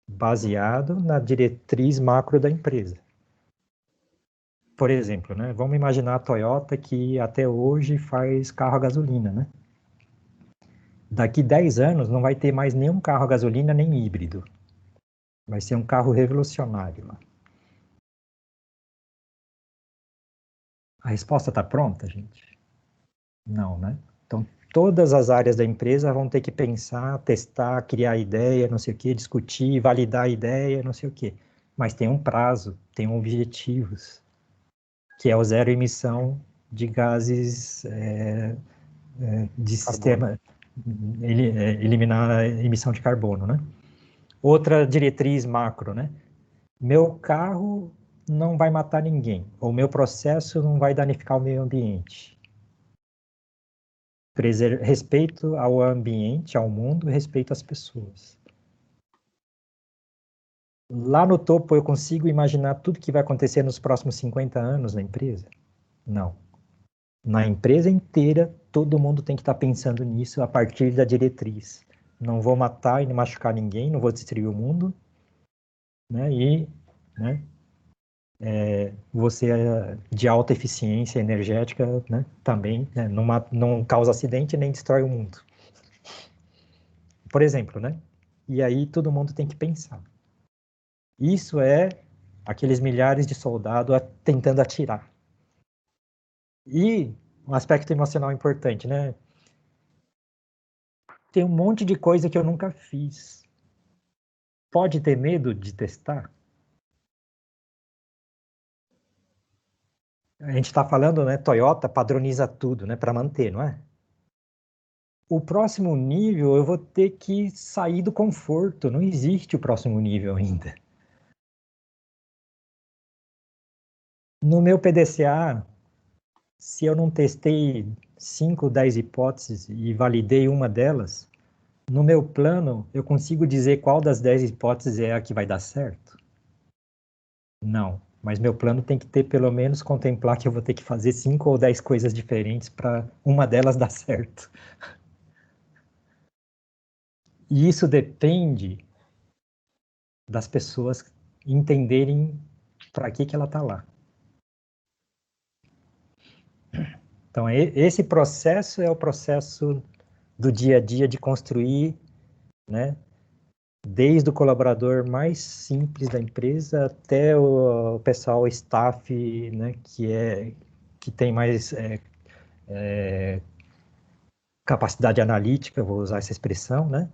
Baseado na diretriz macro da empresa. Por exemplo, né, vamos imaginar a Toyota que até hoje faz carro a gasolina, né? Daqui 10 anos não vai ter mais nenhum carro a gasolina nem híbrido. Vai ser um carro revolucionário lá. A resposta está pronta, gente? Não, né? Então, todas as áreas da empresa vão ter que pensar, testar, criar ideia, não sei o quê, discutir, validar a ideia, não sei o quê. Mas tem um prazo, tem objetivos, que é o zero emissão de gases de sistema, eliminar a emissão de carbono, né? Outra diretriz macro, né? Meu carro não vai matar ninguém, ou meu processo não vai danificar o meio ambiente. Respeito ao ambiente, ao mundo, respeito às pessoas. Lá no topo eu consigo imaginar tudo que vai acontecer nos próximos 50 anos na empresa? Não. Na empresa inteira, todo mundo tem que estar pensando nisso a partir da diretriz. Não vou matar e não machucar ninguém, não vou destruir o mundo, né? E, né, você de alta eficiência energética, né, também, né, não causa acidente nem destrói o mundo. Por exemplo, né? E aí todo mundo tem que pensar. Isso é aqueles milhares de soldados tentando atirar. E um aspecto emocional importante, né? Tem um monte de coisa que eu nunca fiz. Pode ter medo de testar? A gente está falando, né? Toyota padroniza tudo, né? Para manter, não é? O próximo nível eu vou ter que sair do conforto. Não existe o próximo nível ainda. No meu PDCA, se eu não testei 5, 10 hipóteses e validei uma delas, no meu plano, eu consigo dizer qual das 10 hipóteses é a que vai dar certo? Não, mas meu plano tem que ter, pelo menos, contemplar que eu vou ter que fazer 5 ou 10 coisas diferentes para uma delas dar certo. E isso depende das pessoas entenderem para que ela está lá. Então, esse processo é o processo do dia a dia de construir, né, desde o colaborador mais simples da empresa até o pessoal, staff, né, que tem mais capacidade analítica, vou usar essa expressão, né,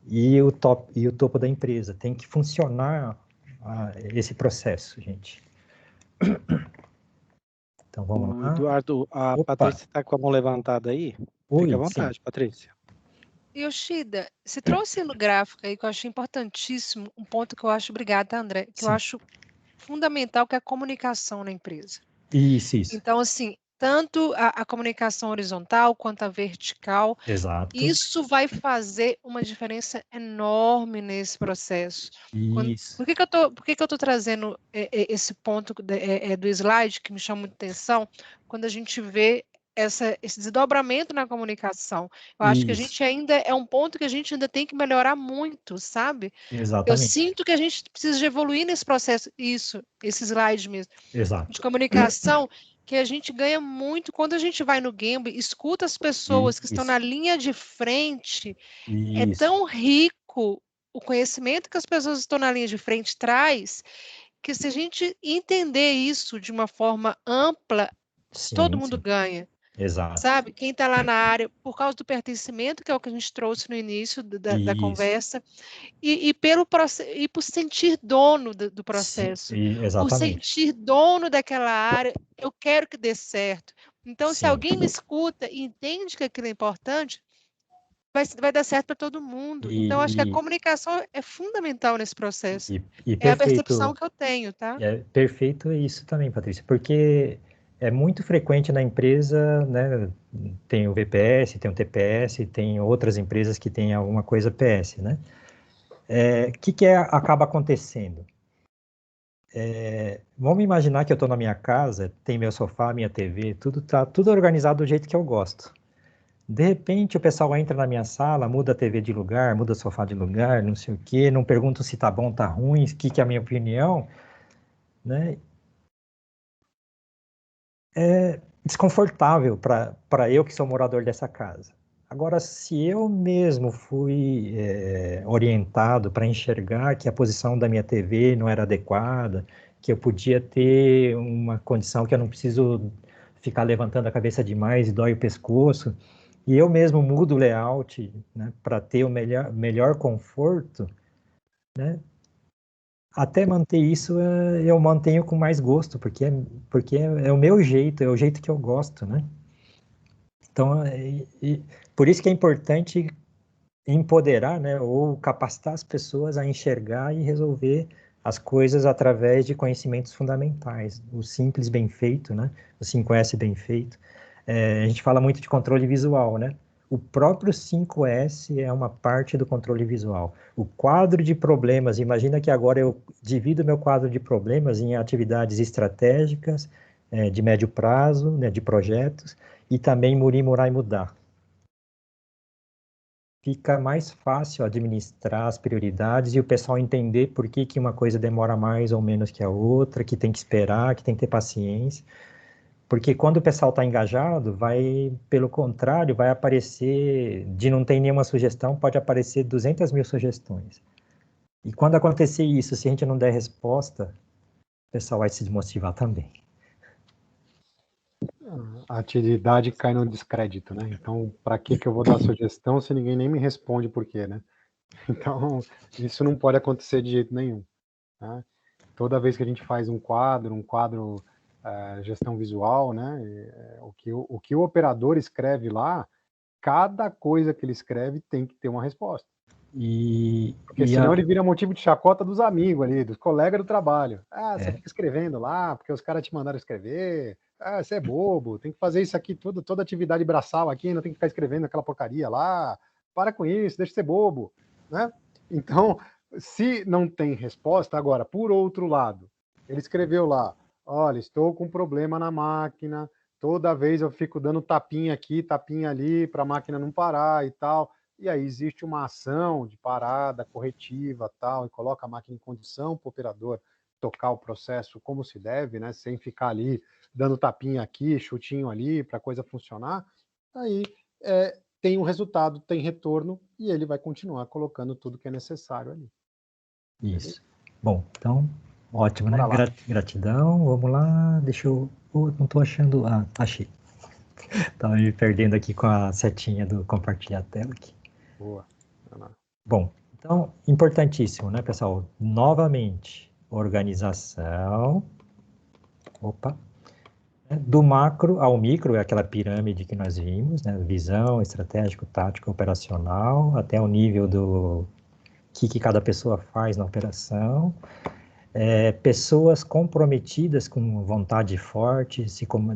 e o topo da empresa. Tem que funcionar esse processo, gente. Então, vamos lá. Eduardo, a Opa. Patrícia está com a mão levantada aí? Oi, Fica à vontade, sim. Patrícia. Yoshida, você trouxe no gráfico aí que eu achei importantíssimo, um ponto que eu acho, obrigada, André, que eu Sim. acho fundamental, que é a comunicação na empresa. Isso. Então, assim, tanto a comunicação horizontal quanto a vertical, Exato. isso vai fazer uma diferença enorme nesse processo. Isso. Por que eu tô trazendo esse ponto do slide que me chama muita atenção? Quando a gente vê esse desdobramento na comunicação. Eu acho que a gente ainda é um ponto que a gente ainda tem que melhorar muito, sabe? Exatamente. Eu sinto que a gente precisa de evoluir nesse processo, esse slide mesmo, Exato. de comunicação, que a gente ganha muito quando a gente vai no Gamble, escuta as pessoas que estão na linha de frente, é tão rico o conhecimento que as pessoas que estão na linha de frente traz, que se a gente entender isso de uma forma ampla, todo mundo ganha. Exato. Sabe? Quem está lá na área, por causa do pertencimento, que é o que a gente trouxe no início da conversa, e por sentir dono do processo. Por sentir dono daquela área, eu quero que dê certo. Então, se alguém me escuta e entende que aquilo é importante, vai dar certo para todo mundo. Então, acho que a comunicação é fundamental nesse processo. É a percepção que eu tenho, tá? É perfeito isso também, Patrícia, porque é muito frequente na empresa, né? Tem o VPS, tem o TPS, tem outras empresas que têm alguma coisa PS, né? Que acaba acontecendo? Vamos imaginar que eu estou na minha casa, tem meu sofá, minha TV, tudo organizado do jeito que eu gosto. De repente, o pessoal entra na minha sala, muda a TV de lugar, muda o sofá de lugar, não sei o quê, não perguntam se tá bom, tá ruim, o que é a minha opinião, né? É desconfortável para eu que sou morador dessa casa. Agora, se eu mesmo fui orientado para enxergar que a posição da minha TV não era adequada, que eu podia ter uma condição que eu não preciso ficar levantando a cabeça demais e dói o pescoço, e eu mesmo mudo o layout, né, para ter o melhor conforto, né? Até manter isso, eu mantenho com mais gosto, porque é o meu jeito, é o jeito que eu gosto, né? Então, por isso que é importante empoderar, né, ou capacitar as pessoas a enxergar e resolver as coisas através de conhecimentos fundamentais. O simples bem feito, né? O 5S bem feito. A gente fala muito de controle visual, né? O próprio 5S é uma parte do controle visual. O quadro de problemas, imagina que agora eu divido meu quadro de problemas em atividades estratégicas, de médio prazo, né, de projetos, e também murir, murar e mudar. Fica mais fácil administrar as prioridades e o pessoal entender por que uma coisa demora mais ou menos que a outra, que tem que esperar, que tem que ter paciência. Porque quando o pessoal está engajado, pelo contrário, vai aparecer, de não ter nenhuma sugestão, pode aparecer 200 mil sugestões. E quando acontecer isso, se a gente não der resposta, o pessoal vai se desmotivar também. A atividade cai no descrédito, né? Então, para que eu vou dar sugestão se ninguém nem me responde por quê, né? Então, isso não pode acontecer de jeito nenhum. Né? Toda vez que a gente faz um quadro gestão visual, né? O que o operador escreve lá, cada coisa que ele escreve tem que ter uma resposta. Porque senão ele vira motivo de chacota dos amigos ali, dos colegas do trabalho. Você fica escrevendo lá, porque os caras te mandaram escrever. Você é bobo, tem que fazer isso aqui, toda atividade braçal aqui, não tem que ficar escrevendo aquela porcaria lá. Para com isso, deixa de ser bobo. Né? Então, se não tem resposta, agora, por outro lado, ele escreveu lá, olha, estou com problema na máquina, toda vez eu fico dando tapinha aqui, tapinha ali, para a máquina não parar e tal. e aí existe uma ação de parada corretiva, tal, e coloca a máquina em condição para o operador tocar o processo como se deve, né, sem ficar ali dando tapinha aqui, chutinho ali, para a coisa funcionar, aí tem um resultado, tem retorno, e ele vai continuar colocando tudo que é necessário ali. Isso. Bom, então, ótimo, né? Bora lá. Gratidão, vamos lá, deixa eu... não estou achando... Ah, achei. Estava me perdendo aqui com a setinha do compartilhar a tela aqui. Boa. Bom, então, importantíssimo, né, pessoal? Novamente, organização. Opa. Do macro ao micro, é aquela pirâmide que nós vimos, né? Visão, estratégico, tático, operacional, até o nível do que cada pessoa faz na operação. Pessoas comprometidas com vontade forte,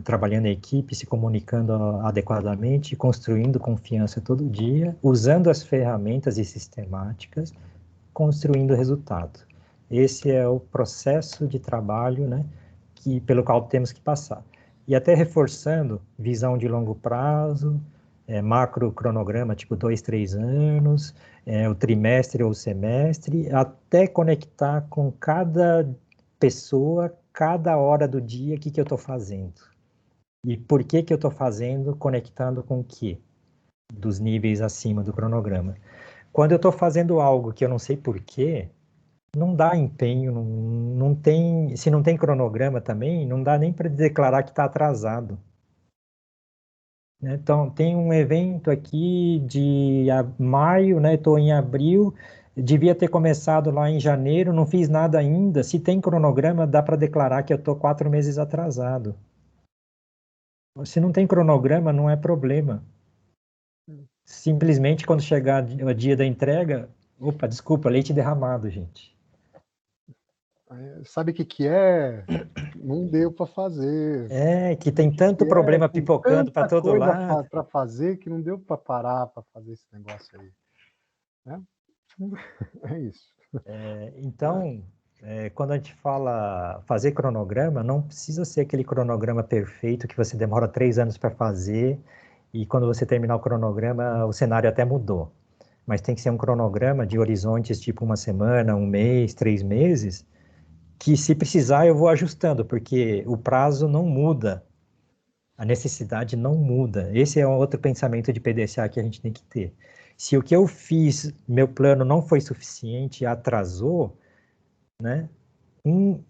trabalhando em equipe, se comunicando adequadamente, construindo confiança todo dia, usando as ferramentas e sistemáticas, construindo resultado. Esse é o processo de trabalho, né, pelo qual temos que passar. E até reforçando, visão de longo prazo, macro cronograma, tipo 2, 3 anos, o trimestre ou semestre, até conectar com cada pessoa, cada hora do dia, o que eu estou fazendo. E por que eu estou fazendo, conectando com o quê? Dos níveis acima do cronograma. Quando eu estou fazendo algo que eu não sei por quê, não dá empenho, não tem, se não tem cronograma também, não dá nem para declarar que está atrasado. Então, tem um evento aqui de maio, né? Estou em abril, devia ter começado lá em janeiro, não fiz nada ainda. Se tem cronograma, dá para declarar que eu estou 4 meses atrasado. Se não tem cronograma, não é problema. Simplesmente, quando chegar o dia da entrega, opa, desculpa, leite derramado, gente. Sabe o que é? Não deu para fazer. Que tem tanto problema pipocando para todo lado. Para fazer que não deu para parar para fazer esse negócio aí. Né? É isso. Então, quando a gente fala fazer cronograma, não precisa ser aquele cronograma perfeito que você demora 3 anos para fazer e quando você terminar o cronograma, o cenário até mudou. Mas tem que ser um cronograma de horizontes tipo 1 semana, 1 mês, 3 meses, que se precisar eu vou ajustando, porque o prazo não muda, a necessidade não muda. Esse é um outro pensamento de PDCA que a gente tem que ter. Se o que eu fiz, meu plano não foi suficiente, atrasou, né?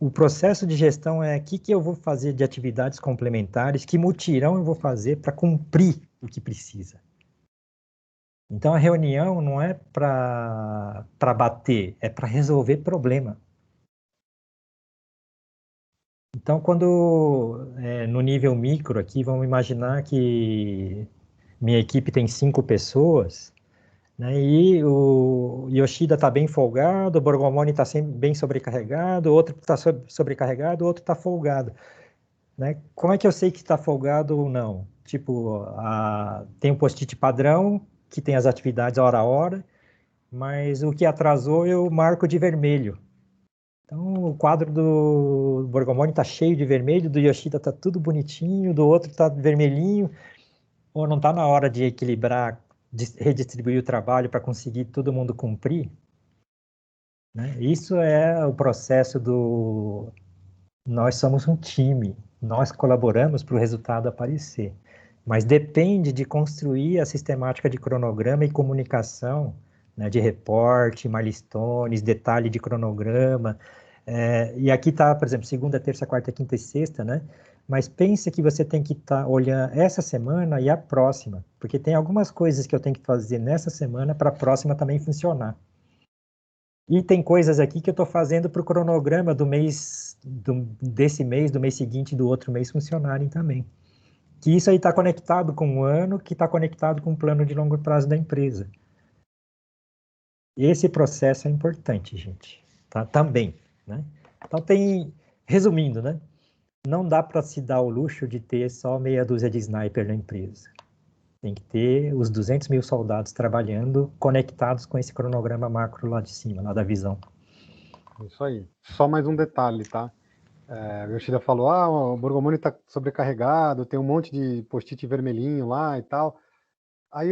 O processo de gestão é o que eu vou fazer de atividades complementares, que mutirão eu vou fazer para cumprir o que precisa. Então, a reunião não é para bater, é para resolver problema. Então, no nível micro aqui, vamos imaginar que minha equipe tem 5 pessoas, né, e o Yoshida está bem folgado, o Borgomoni está bem sobrecarregado, o outro está sobrecarregado, o outro está folgado. Né? Como é que eu sei que está folgado ou não? Tipo, tem um post-it padrão, que tem as atividades hora a hora, mas o que atrasou eu marco de vermelho. Então, o quadro do Borgomoni está cheio de vermelho, do Yoshida está tudo bonitinho, do outro está vermelhinho, ou não está na hora de equilibrar, de redistribuir o trabalho para conseguir todo mundo cumprir? Né? Isso é o processo do... Nós somos um time, nós colaboramos para o resultado aparecer, mas depende de construir a sistemática de cronograma e comunicação, né, de reporte, milestones, detalhe de cronograma, e aqui está, por exemplo, segunda, terça, quarta, quinta e sexta, né? Mas pensa que você tem que estar olhando essa semana e a próxima, porque tem algumas coisas que eu tenho que fazer nessa semana para a próxima também funcionar. E tem coisas aqui que eu estou fazendo para o cronograma do mês, desse mês, do mês seguinte, do outro mês funcionarem também. Que isso aí está conectado com o ano, que está conectado com o plano de longo prazo da empresa. Esse processo é importante, gente. Tá? Também. Né? Então resumindo, né? Não dá para se dar o luxo de ter só meia dúzia de sniper na empresa. Tem que ter os 200 mil soldados trabalhando, conectados com esse cronograma macro lá de cima, lá da visão. Isso aí. Só mais um detalhe, tá? O Yoshida falou, o Borgomoni está sobrecarregado, tem um monte de post-it vermelhinho lá e tal. Aí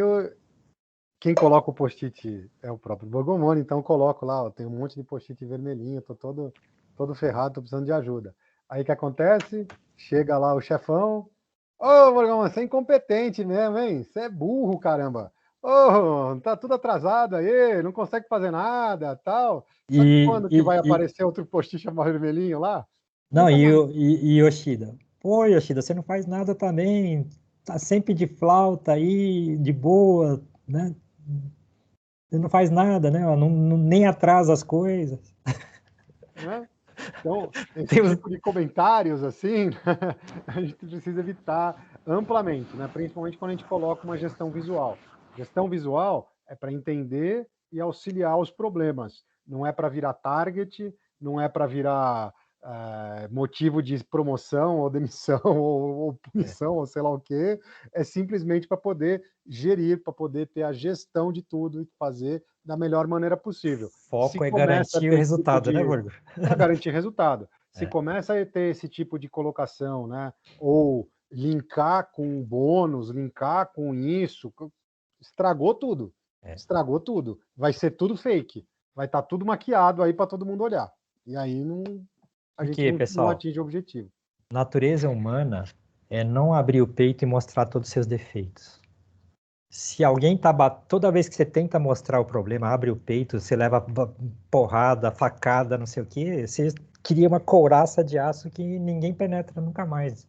Quem coloca o post-it é o próprio Borgomoni, então eu coloco lá, ó, tem um monte de post-it vermelhinho, tô todo ferrado, tô precisando de ajuda. Aí o que acontece? Chega lá o chefão, ô, Borgomoni, você é incompetente mesmo, hein? Você é burro, caramba. Ô, tá tudo atrasado aí, não consegue fazer nada, tal. Sabe quando que vai aparecer outro post-it vermelhinho lá? Não, e Yoshida? Pô, Yoshida, você não faz nada também, tá sempre de flauta aí, de boa, né? Você não faz nada, né? Nem atrasa as coisas. Né? Então, esse tipo de comentários, assim, a gente precisa evitar amplamente, né? Principalmente quando a gente coloca uma gestão visual. Gestão visual é para entender e auxiliar os problemas. Não é para virar target, não é para virar motivo de promoção ou demissão ou punição ou sei lá o quê. É simplesmente para poder gerir, para poder ter a gestão de tudo e fazer da melhor maneira possível. Foco é garantir o resultado, né, Borgo? Para garantir resultado. Se começa a ter esse tipo de colocação, né? Ou linkar com bônus, linkar com isso, estragou tudo. Estragou tudo. Vai ser tudo fake. Vai estar tudo maquiado aí para todo mundo olhar. E aí a gente não atinge o objetivo. Natureza humana é não abrir o peito e mostrar todos os seus defeitos. Se alguém toda vez que você tenta mostrar o problema, abre o peito, você leva porrada, facada, não sei o quê, você cria uma couraça de aço que ninguém penetra nunca mais.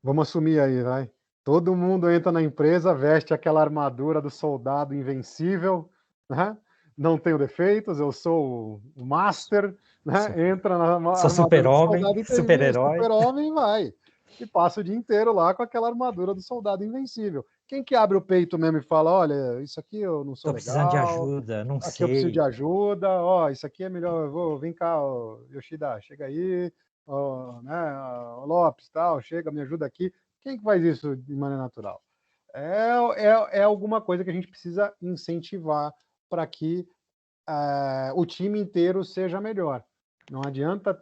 Vamos assumir aí, vai. Todo mundo entra na empresa, veste aquela armadura do soldado invencível, né? Não tenho defeitos, eu sou o master, né? Entra na armadura do super-homem, super-herói. Super-homem e vai. E passa o dia inteiro lá com aquela armadura do soldado invencível. Quem que abre o peito mesmo e fala, olha, isso aqui eu não sou legal. Tô precisando de ajuda, não sei. Aqui eu preciso de ajuda, ó, isso aqui é melhor, vem cá, ó, Yoshida, chega aí, ó, né, ó, Lopes, tal, chega, me ajuda aqui. Quem que faz isso de maneira natural? É alguma coisa que a gente precisa incentivar para que o time inteiro seja melhor. Não adianta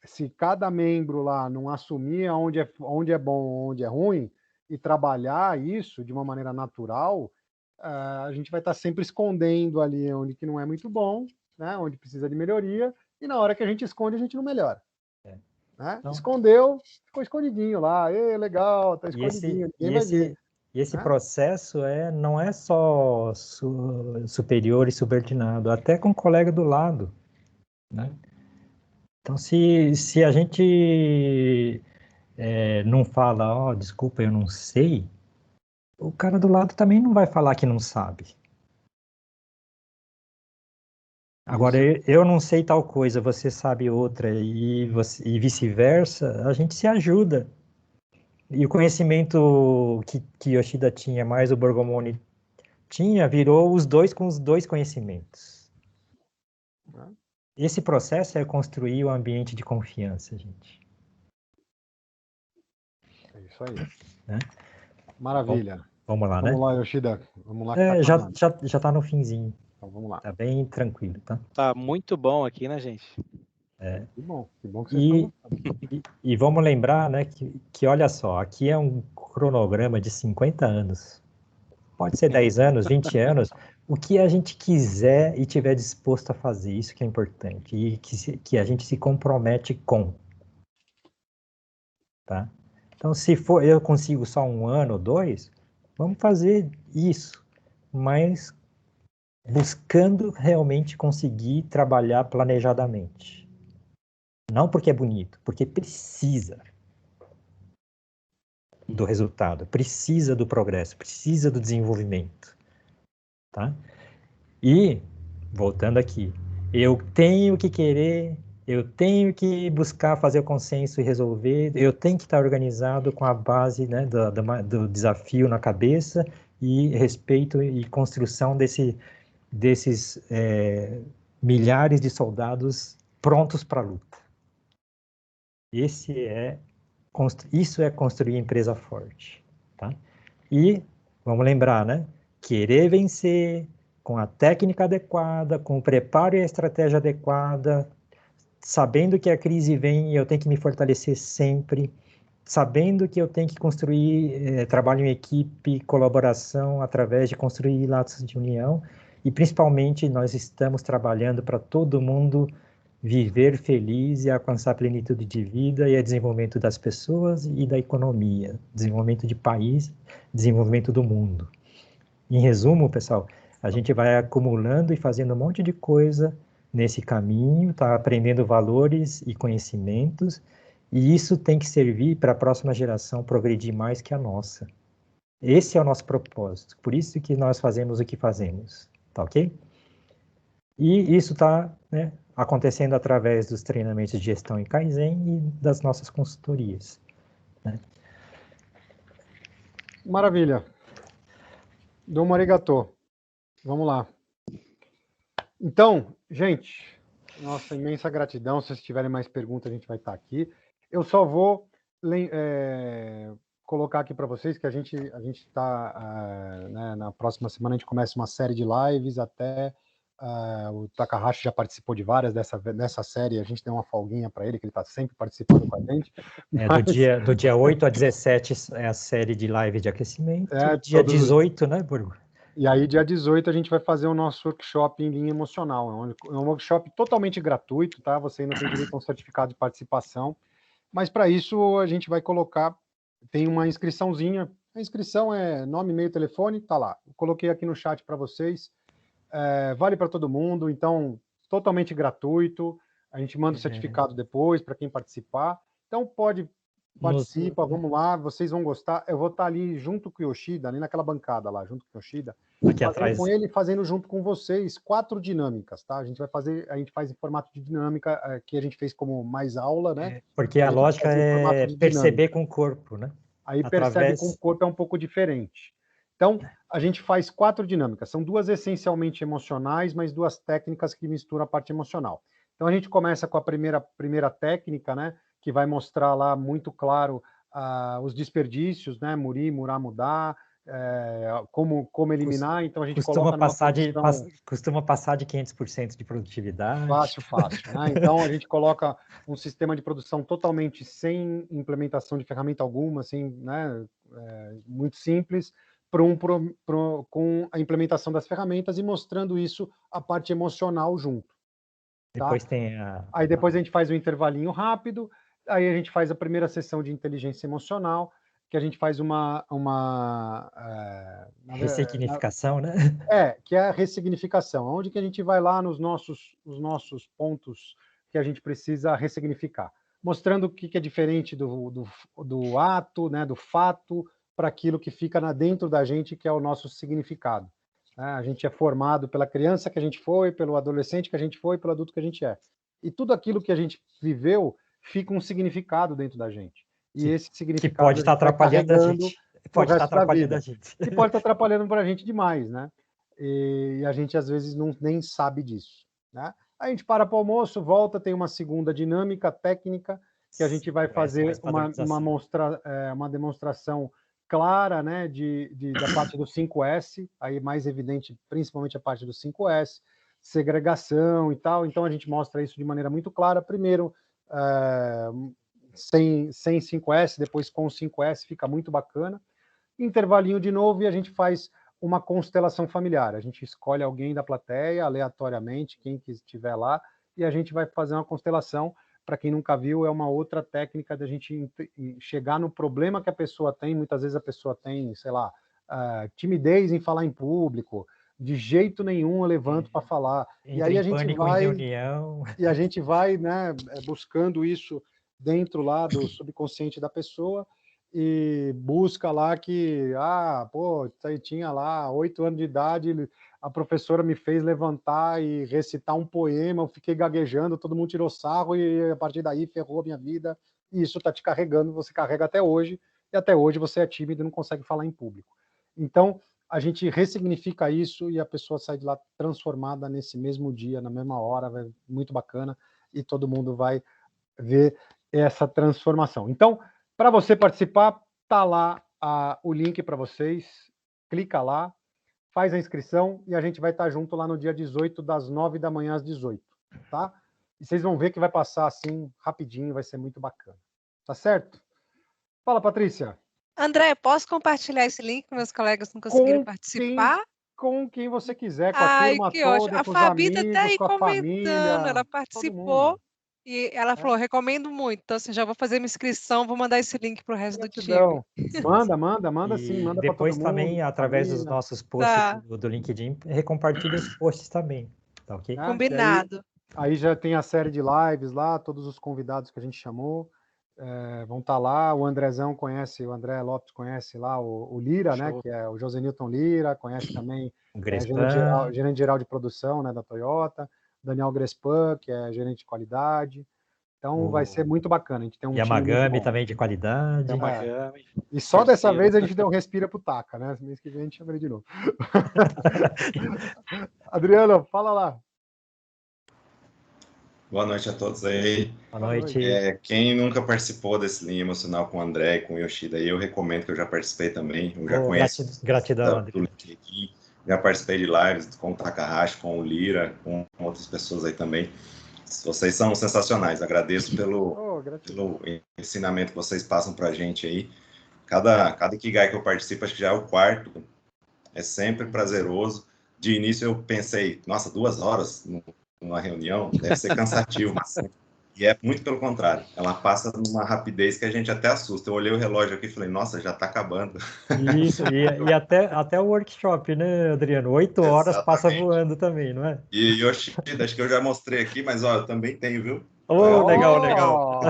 se cada membro lá não assumir onde é bom, onde é ruim, e trabalhar isso de uma maneira natural, a gente vai estar sempre escondendo ali onde que não é muito bom, né? Onde precisa de melhoria, e na hora que a gente esconde, a gente não melhora. Né? Então, escondeu, ficou escondidinho lá, legal, tá escondidinho, ninguém vai ver. E esse processo não é só superior e subordinado, até com o colega do lado, né? Então, se a gente não fala, desculpa, eu não sei, o cara do lado também não vai falar que não sabe. Agora, eu não sei tal coisa, você sabe outra, e vice-versa, a gente se ajuda. E o conhecimento que Yoshida tinha, mais o Borgomoni tinha, virou os dois com os dois conhecimentos. Esse processo é construir o ambiente de confiança, gente. É isso aí. Né? Maravilha. Vamos lá, né? Vamos lá, Yoshida. Vamos lá. Já tá no finzinho. Então vamos lá. Tá bem tranquilo, tá? Tá muito bom aqui, né, gente? Que bom que vocês estão gostando. E vamos lembrar, né, que olha só, aqui é um cronograma de 50 anos. Pode ser 10 anos, 20 anos, o que a gente quiser e tiver disposto a fazer, isso que é importante, e que a gente se compromete com. Tá? Então, se for eu consigo só 1 ano ou 2, vamos fazer isso, mas buscando realmente conseguir trabalhar planejadamente. Não porque é bonito, porque precisa do resultado, precisa do progresso, precisa do desenvolvimento. Tá? E, voltando aqui, eu tenho que querer, eu tenho que buscar fazer o consenso e resolver, eu tenho que estar organizado com a base, né, do desafio na cabeça e respeito e construção desses milhares de soldados prontos para a luta. Isso é construir empresa forte. Tá? E, vamos lembrar, né? Querer vencer com a técnica adequada, com o preparo e a estratégia adequada, sabendo que a crise vem e eu tenho que me fortalecer sempre, sabendo que eu tenho que construir trabalho em equipe, colaboração, através de construir laços de união, e principalmente nós estamos trabalhando para todo mundo viver feliz e alcançar a plenitude de vida e o desenvolvimento das pessoas e da economia, desenvolvimento de país, desenvolvimento do mundo. Em resumo, pessoal, a gente vai acumulando e fazendo um monte de coisa nesse caminho, tá aprendendo valores e conhecimentos, e isso tem que servir para a próxima geração progredir mais que a nossa. Esse é o nosso propósito, por isso que nós fazemos o que fazemos, tá ok? E isso está, né, acontecendo através dos treinamentos de gestão em Kaizen e das nossas consultorias, né? Maravilha. Domo arigato. Vamos lá. Então, gente, nossa imensa gratidão. Se vocês tiverem mais perguntas, a gente vai estar aqui. Eu só vou colocar aqui para vocês que a gente está, né, na próxima semana a gente começa uma série de lives até... o Takahashi já participou de várias dessa série, a gente tem uma folguinha para ele, que ele está sempre participando com a gente. Do dia 8 a 17 é a série de live de aquecimento, dia 18, né, Burgo? E aí, dia 18, a gente vai fazer o nosso workshop em linha emocional. É um workshop totalmente gratuito, tá? Você ainda tem direito a um certificado de participação, mas para isso a gente vai colocar, tem uma inscriçãozinha, a inscrição é nome, e-mail, telefone, tá lá. Eu coloquei aqui no chat para vocês. Vale para todo mundo, então totalmente gratuito. A gente manda o certificado depois para quem participar. Então participa, vamos lá, vocês vão gostar. Eu vou estar ali junto com o Yoshida, ali naquela bancada lá, junto com o Yoshida, aqui atrás, com ele, fazendo junto com vocês 4 dinâmicas, tá? A gente faz em formato de dinâmica, que a gente fez como mais aula, né? Porque a lógica é perceber com o corpo, né? Aí percebe com o corpo é um pouco diferente. Então, a gente faz 4 dinâmicas. São 2 essencialmente emocionais, mas 2 técnicas que misturam a parte emocional. Então, a gente começa com a primeira técnica, né? Que vai mostrar lá muito claro os desperdícios, né? Murir, murar, mudar, como eliminar. Então, a gente coloca costuma passar de 500% de produtividade. Fácil, né? Então, a gente coloca um sistema de produção totalmente sem implementação de ferramenta alguma, sem, né? Muito simples, com a implementação das ferramentas e mostrando isso, a parte emocional junto. Tá? Depois tem Aí depois a gente faz um intervalinho rápido, aí a gente faz a primeira sessão de inteligência emocional, que a gente faz uma ressignificação, né? Que é a ressignificação, onde que a gente vai lá nos nossos pontos que a gente precisa ressignificar, mostrando o que é diferente do ato, né, do fato, para aquilo que fica dentro da gente, que é o nosso significado. A gente é formado pela criança que a gente foi, pelo adolescente que a gente foi, pelo adulto que a gente é. E tudo aquilo que a gente viveu fica um significado dentro da gente. E esse significado que pode estar atrapalhando a gente. Pode estar atrapalhando a gente. E pode estar atrapalhando para a gente demais, né? E a gente, às vezes, nem sabe disso. Né? A gente para o almoço, volta, tem uma segunda dinâmica técnica, que a gente vai fazer uma demonstração clara, né, da parte do 5S, aí mais evidente, principalmente a parte do 5S, segregação e tal. Então, a gente mostra isso de maneira muito clara. Primeiro, sem 5S, depois com 5S, fica muito bacana. Intervalinho de novo e a gente faz uma constelação familiar. A gente escolhe alguém da plateia, aleatoriamente, quem que estiver lá, e a gente vai fazer uma constelação. Para quem nunca viu, é uma outra técnica da gente chegar no problema que a pessoa tem. Muitas vezes a pessoa tem, sei lá, timidez em falar em público, de jeito nenhum eu levanto para falar. E aí a gente vai, né, buscando isso dentro lá do subconsciente da pessoa e busca lá que, tinha lá 8 anos de idade, a professora me fez levantar e recitar um poema, eu fiquei gaguejando, todo mundo tirou sarro e a partir daí ferrou a minha vida, e isso está te carregando, você carrega até hoje, e até hoje você é tímido e não consegue falar em público. Então, a gente ressignifica isso e a pessoa sai de lá transformada nesse mesmo dia, na mesma hora, vai muito bacana, e todo mundo vai ver essa transformação. Então, para você participar, tá lá o link para vocês, clica lá, faz a inscrição e a gente vai estar junto lá no dia 18, das 9 da manhã às 18, tá? E vocês vão ver que vai passar assim rapidinho, vai ser muito bacana. Tá certo? Fala, Patrícia. André, posso compartilhar esse link com meus colegas que não conseguiram participar? Com quem você quiser, com a Ai, turma que ótimo. toda, A com os Fabi tá até amigos, aí com a comentando, ela família, todo participou mundo. e ela falou, recomendo muito. Então, assim, já vou fazer minha inscrição, vou mandar esse link pro resto do time. Gratidão. Manda sim, E manda para todo depois mundo. também, através dos família. nossos posts Tá. do LinkedIn, recompartilha os posts também, tá ok? Combinado. Aí já tem a série de lives lá, todos os convidados que a gente chamou vão estar lá. O Andrezão conhece, o André Lopes conhece lá o Lira, né? Que é o José Newton Lira, conhece também gerente geral de produção, né, da Toyota, Daniel Grespan, que é gerente de qualidade. Então vai ser muito bacana. A gente tem um Yamagami também de qualidade. E só dessa vez a gente deu um respiro pro Taka, né? Mês que vem a gente chama ele de novo. Adriano, fala lá. Boa noite a todos aí. Boa noite. Quem nunca participou desse Linha Emocional com o André e com o Yoshida, eu recomendo, que eu já participei também. Eu já conheço gratidão, do LinkedIn, já participei de lives com o Takahashi, com o Lira, com outras pessoas aí também. Vocês são sensacionais. Agradeço pelo ensinamento que vocês passam para a gente aí. Cada Ikigai que eu participo, acho que já é o quarto. É sempre prazeroso. De início eu pensei, nossa, 2 horas numa reunião deve ser cansativo, mas e é muito pelo contrário. Ela passa numa rapidez que a gente até assusta. Eu olhei o relógio aqui e falei, nossa, já está acabando. Isso, e até o workshop, né, Adriano? 8 horas Exatamente. Passa voando também, não é? E Yoshida, acho que eu já mostrei aqui, mas ó, eu também tenho, viu? Legal.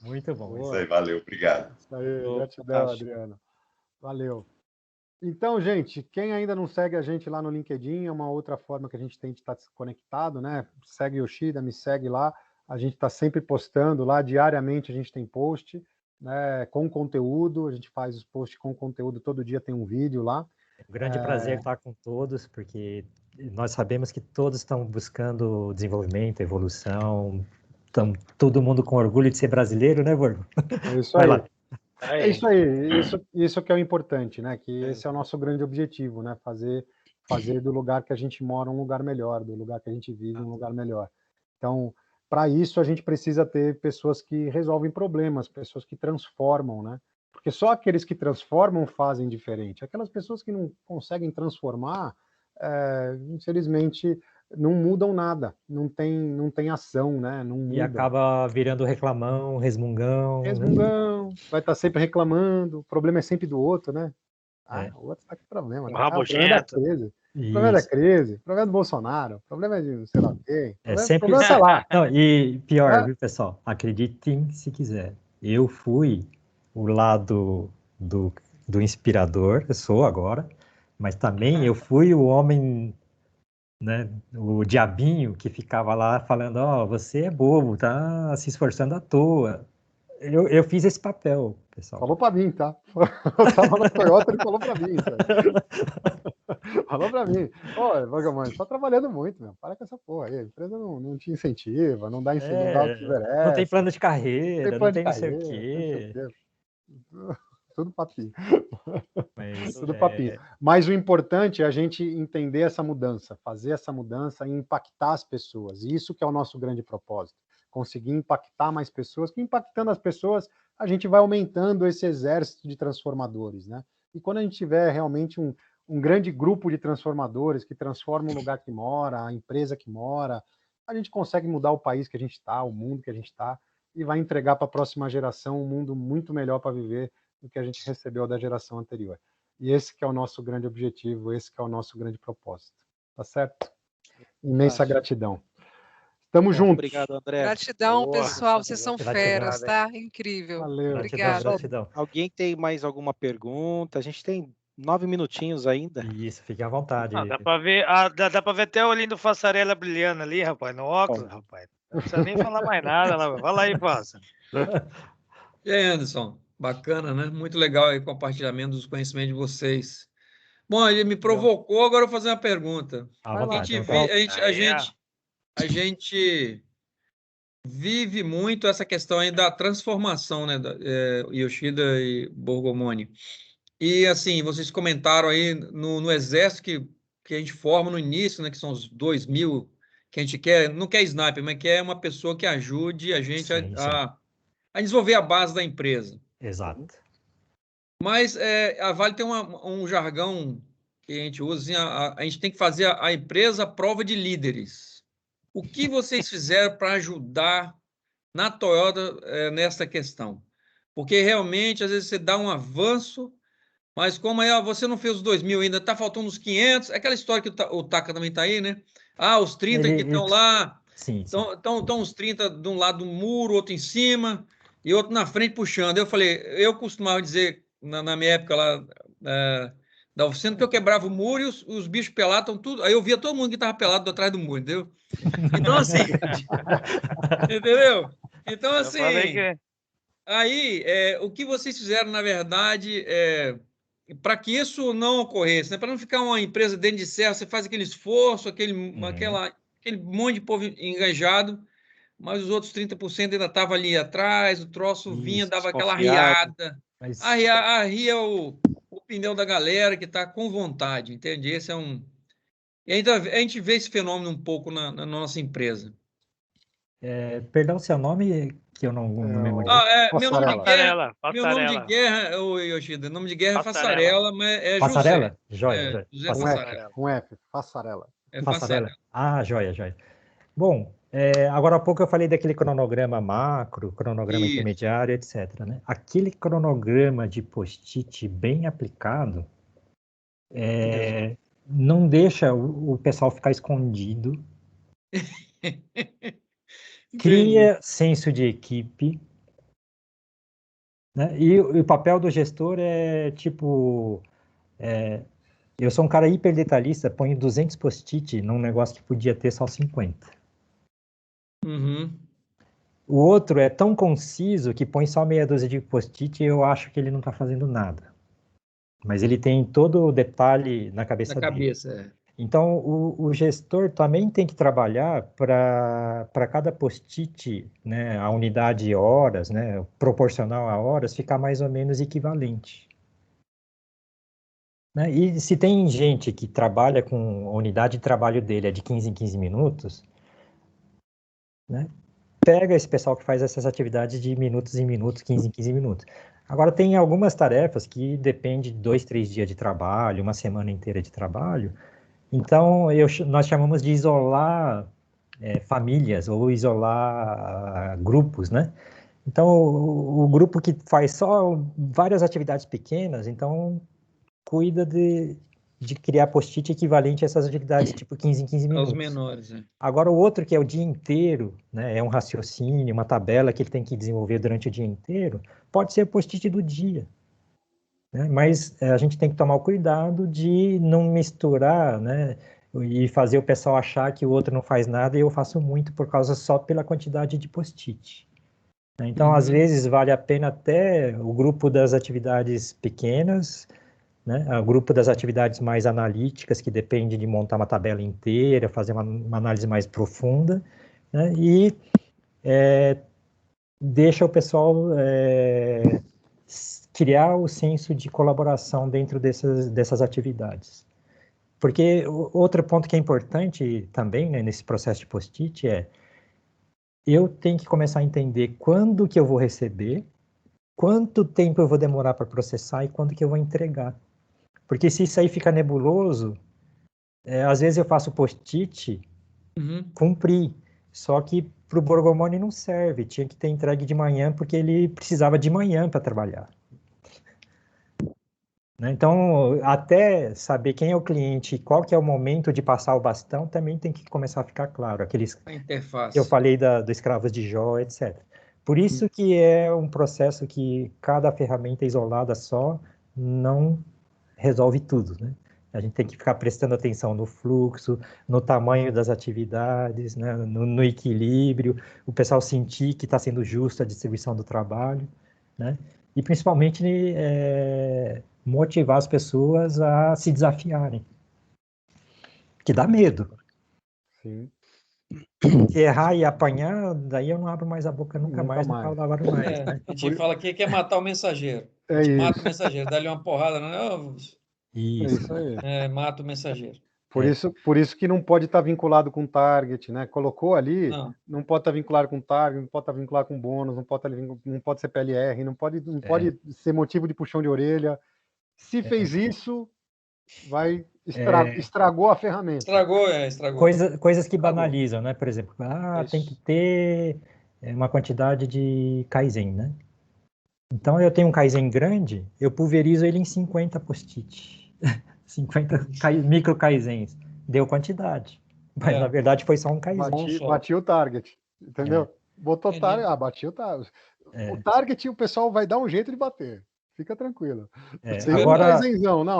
Muito bom. Isso aí, valeu, obrigado. Isso aí, gratidão, Adriano. Valeu. Então, gente, quem ainda não segue a gente lá no LinkedIn, é uma outra forma que a gente tem de estar conectado, né? Segue Yoshida, me segue lá. A gente está sempre postando lá, diariamente a gente tem post, né, com conteúdo, a gente faz os posts com conteúdo, todo dia tem um vídeo lá. Um grande prazer estar com todos, porque nós sabemos que todos estão buscando desenvolvimento, evolução, todo mundo com orgulho de ser brasileiro, né, Borgo? É isso aí. É isso aí, isso que é o importante, né? Que esse é o nosso grande objetivo, né? Fazer do lugar que a gente mora um lugar melhor, do lugar que a gente vive um lugar melhor. Então, para isso a gente precisa ter pessoas que resolvem problemas, pessoas que transformam, né? Porque só aqueles que transformam fazem diferente. Aquelas pessoas que não conseguem transformar, infelizmente, não mudam nada, não tem ação, né? Não muda. E acaba virando reclamão, resmungão. Vai estar sempre reclamando, o problema é sempre do outro, né? O outro está com problema. O rabugento. O problema é da crise, o problema é do Bolsonaro, o problema é de sei lá o quê. Sempre lá. Não, e pior, viu, pessoal? Acreditem se quiser. Eu fui o lado do inspirador, eu sou agora, mas também eu fui o homem, né, o diabinho que ficava lá falando, você é bobo, tá se esforçando à toa. Eu fiz esse papel, pessoal. Falou pra mim, tá? Eu tava na Toyota, ele falou pra mim. Falou pra mim. Ô, Vagabundo, você tá trabalhando muito, meu. Para com essa porra aí. A empresa não te incentiva, não dá não tem plano de carreira, não tem não sei o quê. Tudo papinho. Tudo papinho. Mas o importante é a gente entender essa mudança, fazer essa mudança e impactar as pessoas. E isso que é o nosso grande propósito. Conseguir impactar mais pessoas, que impactando as pessoas, a gente vai aumentando esse exército de transformadores, né? E quando a gente tiver realmente um grande grupo de transformadores que transformam o lugar que mora, a empresa que mora, a gente consegue mudar o país que a gente está, o mundo que a gente está, e vai entregar para a próxima geração um mundo muito melhor para viver do que a gente recebeu da geração anterior. E esse que é o nosso grande objetivo, esse que é o nosso grande propósito. Tá certo? Imensa gratidão. Tamo junto. Obrigado, André. Gratidão, pessoal. Vocês são feras, tá? Incrível. Valeu. Obrigado. Gratidão. Alguém tem mais alguma pergunta? A gente tem 9 minutinhos ainda. Isso, fique à vontade. Dá pra ver, dá pra ver até o olhinho do Fassarela brilhando ali, rapaz, no óculos, rapaz. Não precisa nem falar mais nada lá. Fala aí, Passa. E aí, Anderson? Bacana, né? Muito legal aí o compartilhamento dos conhecimentos de vocês. Bom, ele me provocou, agora eu vou fazer uma pergunta. A gente vive muito essa questão aí da transformação, né, Yoshida e Borgomoni. E, assim, vocês comentaram aí no exército que a gente forma no início, né, que são os 2.000, que a gente quer, não quer sniper, mas quer uma pessoa que ajude a gente desenvolver a base da empresa. Exato. Mas a Vale tem um jargão que a gente usa, assim, a gente tem que fazer a empresa à prova de líderes. O que vocês fizeram para ajudar na Toyota nessa questão? Porque realmente, às vezes, você dá um avanço, mas como você não fez os 2.000 ainda, está faltando os 500, aquela história que o Taka também está aí, né? Os 30 que estão lá, estão os 30 de um lado do muro, outro em cima, e outro na frente puxando. Eu costumava dizer, na minha época lá, da oficina, que eu quebrava o muro e os bichos pelados estão tudo. Aí eu via todo mundo que estava pelado atrás do muro, entendeu? Então, assim. Entendeu? Então, assim. Aí, o que vocês fizeram, na verdade, para que isso não ocorresse, né? Para não ficar uma empresa dentro de serra, você faz aquele esforço, aquele monte de povo engajado, mas os outros 30% ainda estavam ali atrás, o troço vinha, dava aquela arriada. Arria o pneu da galera que está com vontade, entende? Esse é um... E ainda a gente vê esse fenômeno um pouco na nossa empresa. Perdão, seu nome, que eu não memorizei. Meu nome de guerra, Yoshida, nome de guerra é Fassarella, mas é Fassarella? José. Joia. José Fassarella. Com F, Fassarella. Fassarella. Joia. Bom, agora há pouco eu falei daquele cronograma macro, cronograma intermediário, etc. Né? Aquele cronograma de post-it bem aplicado não deixa o pessoal ficar escondido. Cria senso de equipe, né? E o papel do gestor é tipo... eu sou um cara hiper detalhista, ponho 200 post-it num negócio que podia ter só 50. Uhum. O outro é tão conciso que põe só meia dúzia de post-it e eu acho que ele não está fazendo nada. Mas ele tem todo o detalhe na cabeça dele. Então, o gestor também tem que trabalhar para cada post-it, né, a unidade horas, né, proporcional a horas, ficar mais ou menos equivalente. Né? E se tem gente que trabalha com a unidade de trabalho dele de 15 em 15 minutos, né, pega esse pessoal que faz essas atividades de minutos em minutos, 15 em 15 minutos. Agora, tem algumas tarefas que dependem de 2, 3 dias de trabalho, uma semana inteira de trabalho. Então, nós chamamos de isolar famílias ou isolar grupos, né? Então, o grupo que faz só várias atividades pequenas, então, cuida de criar post-it equivalente a essas atividades, tipo 15 em 15 minutos. Os menores, Agora, o outro, que é o dia inteiro, né? É um raciocínio, uma tabela que ele tem que desenvolver durante o dia inteiro, pode ser post-it do dia. Mas a gente tem que tomar o cuidado de não misturar, né, e fazer o pessoal achar que o outro não faz nada e eu faço muito só pela quantidade de post-it. Então, às vezes, vale a pena até o grupo das atividades pequenas, né, o grupo das atividades mais analíticas, que depende de montar uma tabela inteira, fazer uma análise mais profunda, né, e deixa o pessoal... criar o senso de colaboração dentro dessas atividades. Porque outro ponto que é importante também, né, nesse processo de post-it eu tenho que começar a entender quando que eu vou receber, quanto tempo eu vou demorar para processar e quando que eu vou entregar. Porque se isso aí fica nebuloso, às vezes eu faço post-it, cumpri, só que para o Borgomoni não serve, tinha que ter entregue de manhã porque ele precisava de manhã para trabalhar. Então, até saber quem é o cliente e qual que é o momento de passar o bastão, também tem que começar a ficar claro. A interface. Eu falei do Escravos de Jó, etc. Por isso que é um processo que cada ferramenta isolada só não resolve tudo, né? A gente tem que ficar prestando atenção no fluxo, no tamanho das atividades, né? no equilíbrio, o pessoal sentir que está sendo justa a distribuição do trabalho, né? E principalmente motivar as pessoas a se desafiarem. Que dá medo. Sim. Se errar e apanhar, daí eu não abro mais a boca nunca mais. Não falo mais. Né? A gente fala que quer matar o mensageiro. Mata o mensageiro, dá-lhe uma porrada. Não, isso aí. Mata o mensageiro. Por isso que não pode estar vinculado com target, né? Colocou ali, não pode estar vinculado com target, não pode estar vinculado com bônus, não pode ser PLR, não pode ser motivo de puxão de orelha. Se fez isso, estragou a ferramenta. Estragou. Coisas que banalizam, né? Por exemplo, tem que ter uma quantidade de Kaizen, né? Então, eu tenho um Kaizen grande, eu pulverizo ele em 50 post-it. 50 micro Kaizens. Deu quantidade. Mas, na verdade, foi só um Kaizen. Bati o target, entendeu? Botou target, bati o target. O target, o pessoal vai dar um jeito de bater. Fica tranquilo. Agora,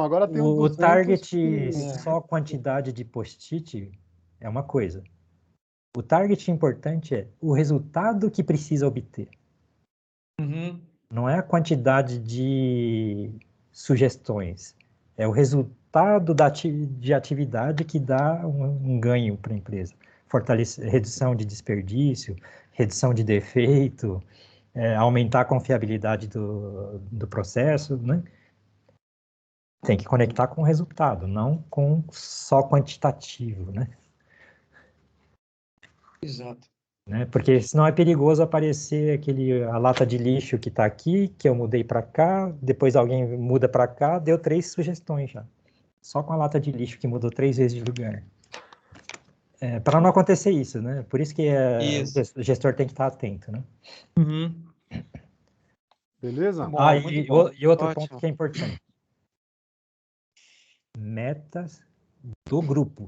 agora tem o target, só quantidade de post-it é uma coisa. O target importante é o resultado que precisa obter. Não é a quantidade de sugestões. É o resultado de atividade que dá um ganho para a empresa. Redução de desperdício, redução de defeito, aumentar a confiabilidade do processo, né? Tem que conectar com o resultado, não com só quantitativo, né? Exato. Né? Porque senão é perigoso aparecer a lata de lixo que está aqui, que eu mudei para cá, depois alguém muda para cá, deu 3 sugestões já. Só com a lata de lixo que mudou 3 vezes de lugar. Para não acontecer isso, né? Por isso que o gestor tem que estar atento, né? Beleza? E outro ponto que é importante. Metas do grupo,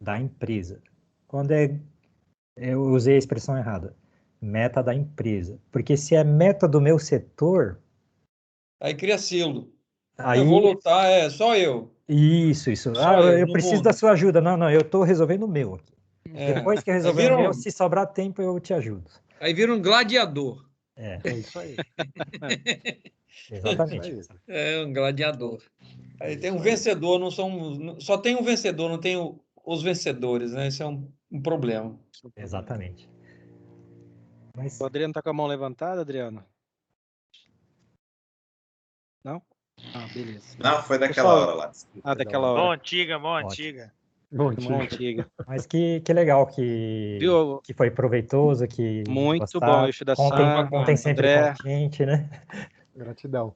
da empresa. Quando eu usei a expressão errada. Meta da empresa. Porque se é meta do meu setor... Aí cria selo. Aí... Eu vou lutar, só eu. Isso. Eu preciso da sua ajuda. Não, eu estou resolvendo o meu aqui. Depois que eu resolver o meu, se sobrar tempo, eu te ajudo. Aí vira um gladiador. É isso aí. Exatamente. É um gladiador. Aí tem um vencedor, só tem um vencedor, não tem os vencedores, né? Isso é um problema. Exatamente. O Adriano está com a mão levantada, Adriano? Não? Beleza. Não, foi daquela hora lá. Daquela hora. Mão antiga. Mas que legal que foi proveitoso, que muito bom, Yoshida-san, contem sempre André. com a gente, né? Gratidão.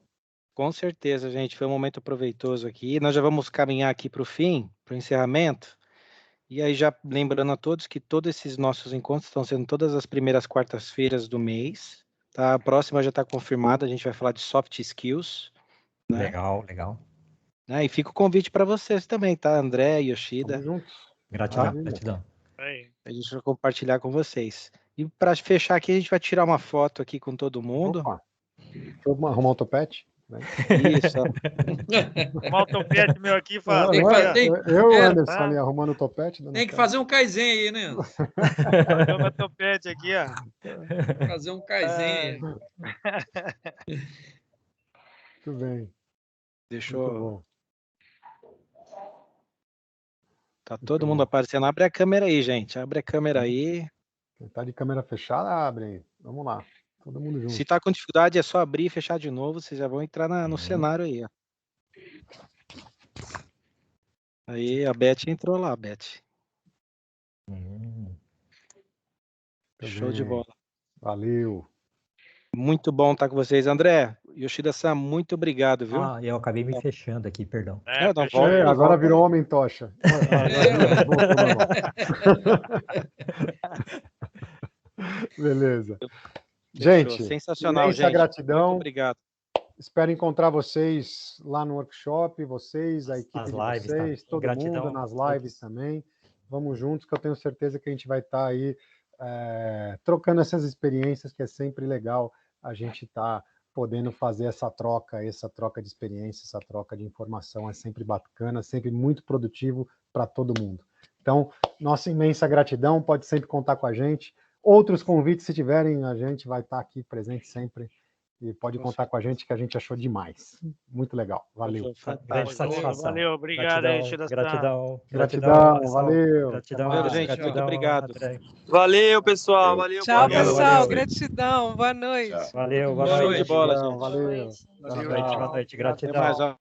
Com certeza, gente, foi um momento proveitoso aqui. Nós já vamos caminhar aqui para o fim, para o encerramento. E aí já lembrando a todos que todos esses nossos encontros estão sendo todas as primeiras quartas-feiras do mês. Tá? A próxima já está confirmada, a gente vai falar de soft skills. Né? Legal. E fica o convite para vocês também, tá? André, Yoshida. Tamo junto. Gratidão. A gente vai compartilhar com vocês. E para fechar aqui, a gente vai tirar uma foto aqui com todo mundo. Opa. Deixa eu arrumar um topete. Né? Isso. Arrumar o topete meu aqui, fala. Eu e o Anderson ali arrumando o topete. Tem que fazer um Kaizen aí, né? Fazer um topete aqui, ó. Fazer um Kaizen. Muito bem. Deixa eu... Tá todo mundo aparecendo. Abre a câmera aí, gente. Abre a câmera aí. Quem tá de câmera fechada, abre aí. Vamos lá. Todo mundo junto. Se tá com dificuldade, é só abrir e fechar de novo. Vocês já vão entrar no cenário aí, ó. Aí, a Beth entrou lá, Beth. Show de bola. Valeu. Muito bom estar com vocês. André, Yoshida-san, muito obrigado, viu? Eu acabei me fechando aqui, perdão. Agora virou homem tocha. Beleza. Gente, sensacional, gente. Gratidão. Muito obrigado. Espero encontrar vocês lá no workshop, a equipe nas de lives, vocês, todo mundo, nas lives também. Vamos juntos, que eu tenho certeza que a gente vai estar aí trocando essas experiências, que é sempre legal a gente estar podendo fazer essa troca de experiência, essa troca de informação, é sempre bacana, sempre muito produtivo para todo mundo. Então, nossa imensa gratidão, pode sempre contar com a gente. Outros convites, se tiverem, a gente vai estar aqui presente sempre. E pode contar com a gente, que a gente achou demais. Muito legal. Valeu. Grande satisfação. Valeu, obrigado aí, Gratidão, valeu. Gratidão, gente. Muito obrigado. Valeu, pessoal. Valeu. Tchau, pessoal. Gratidão. Boa noite. Valeu, boa noite. Show de bola, gente. Valeu. Boa noite. Gratidão.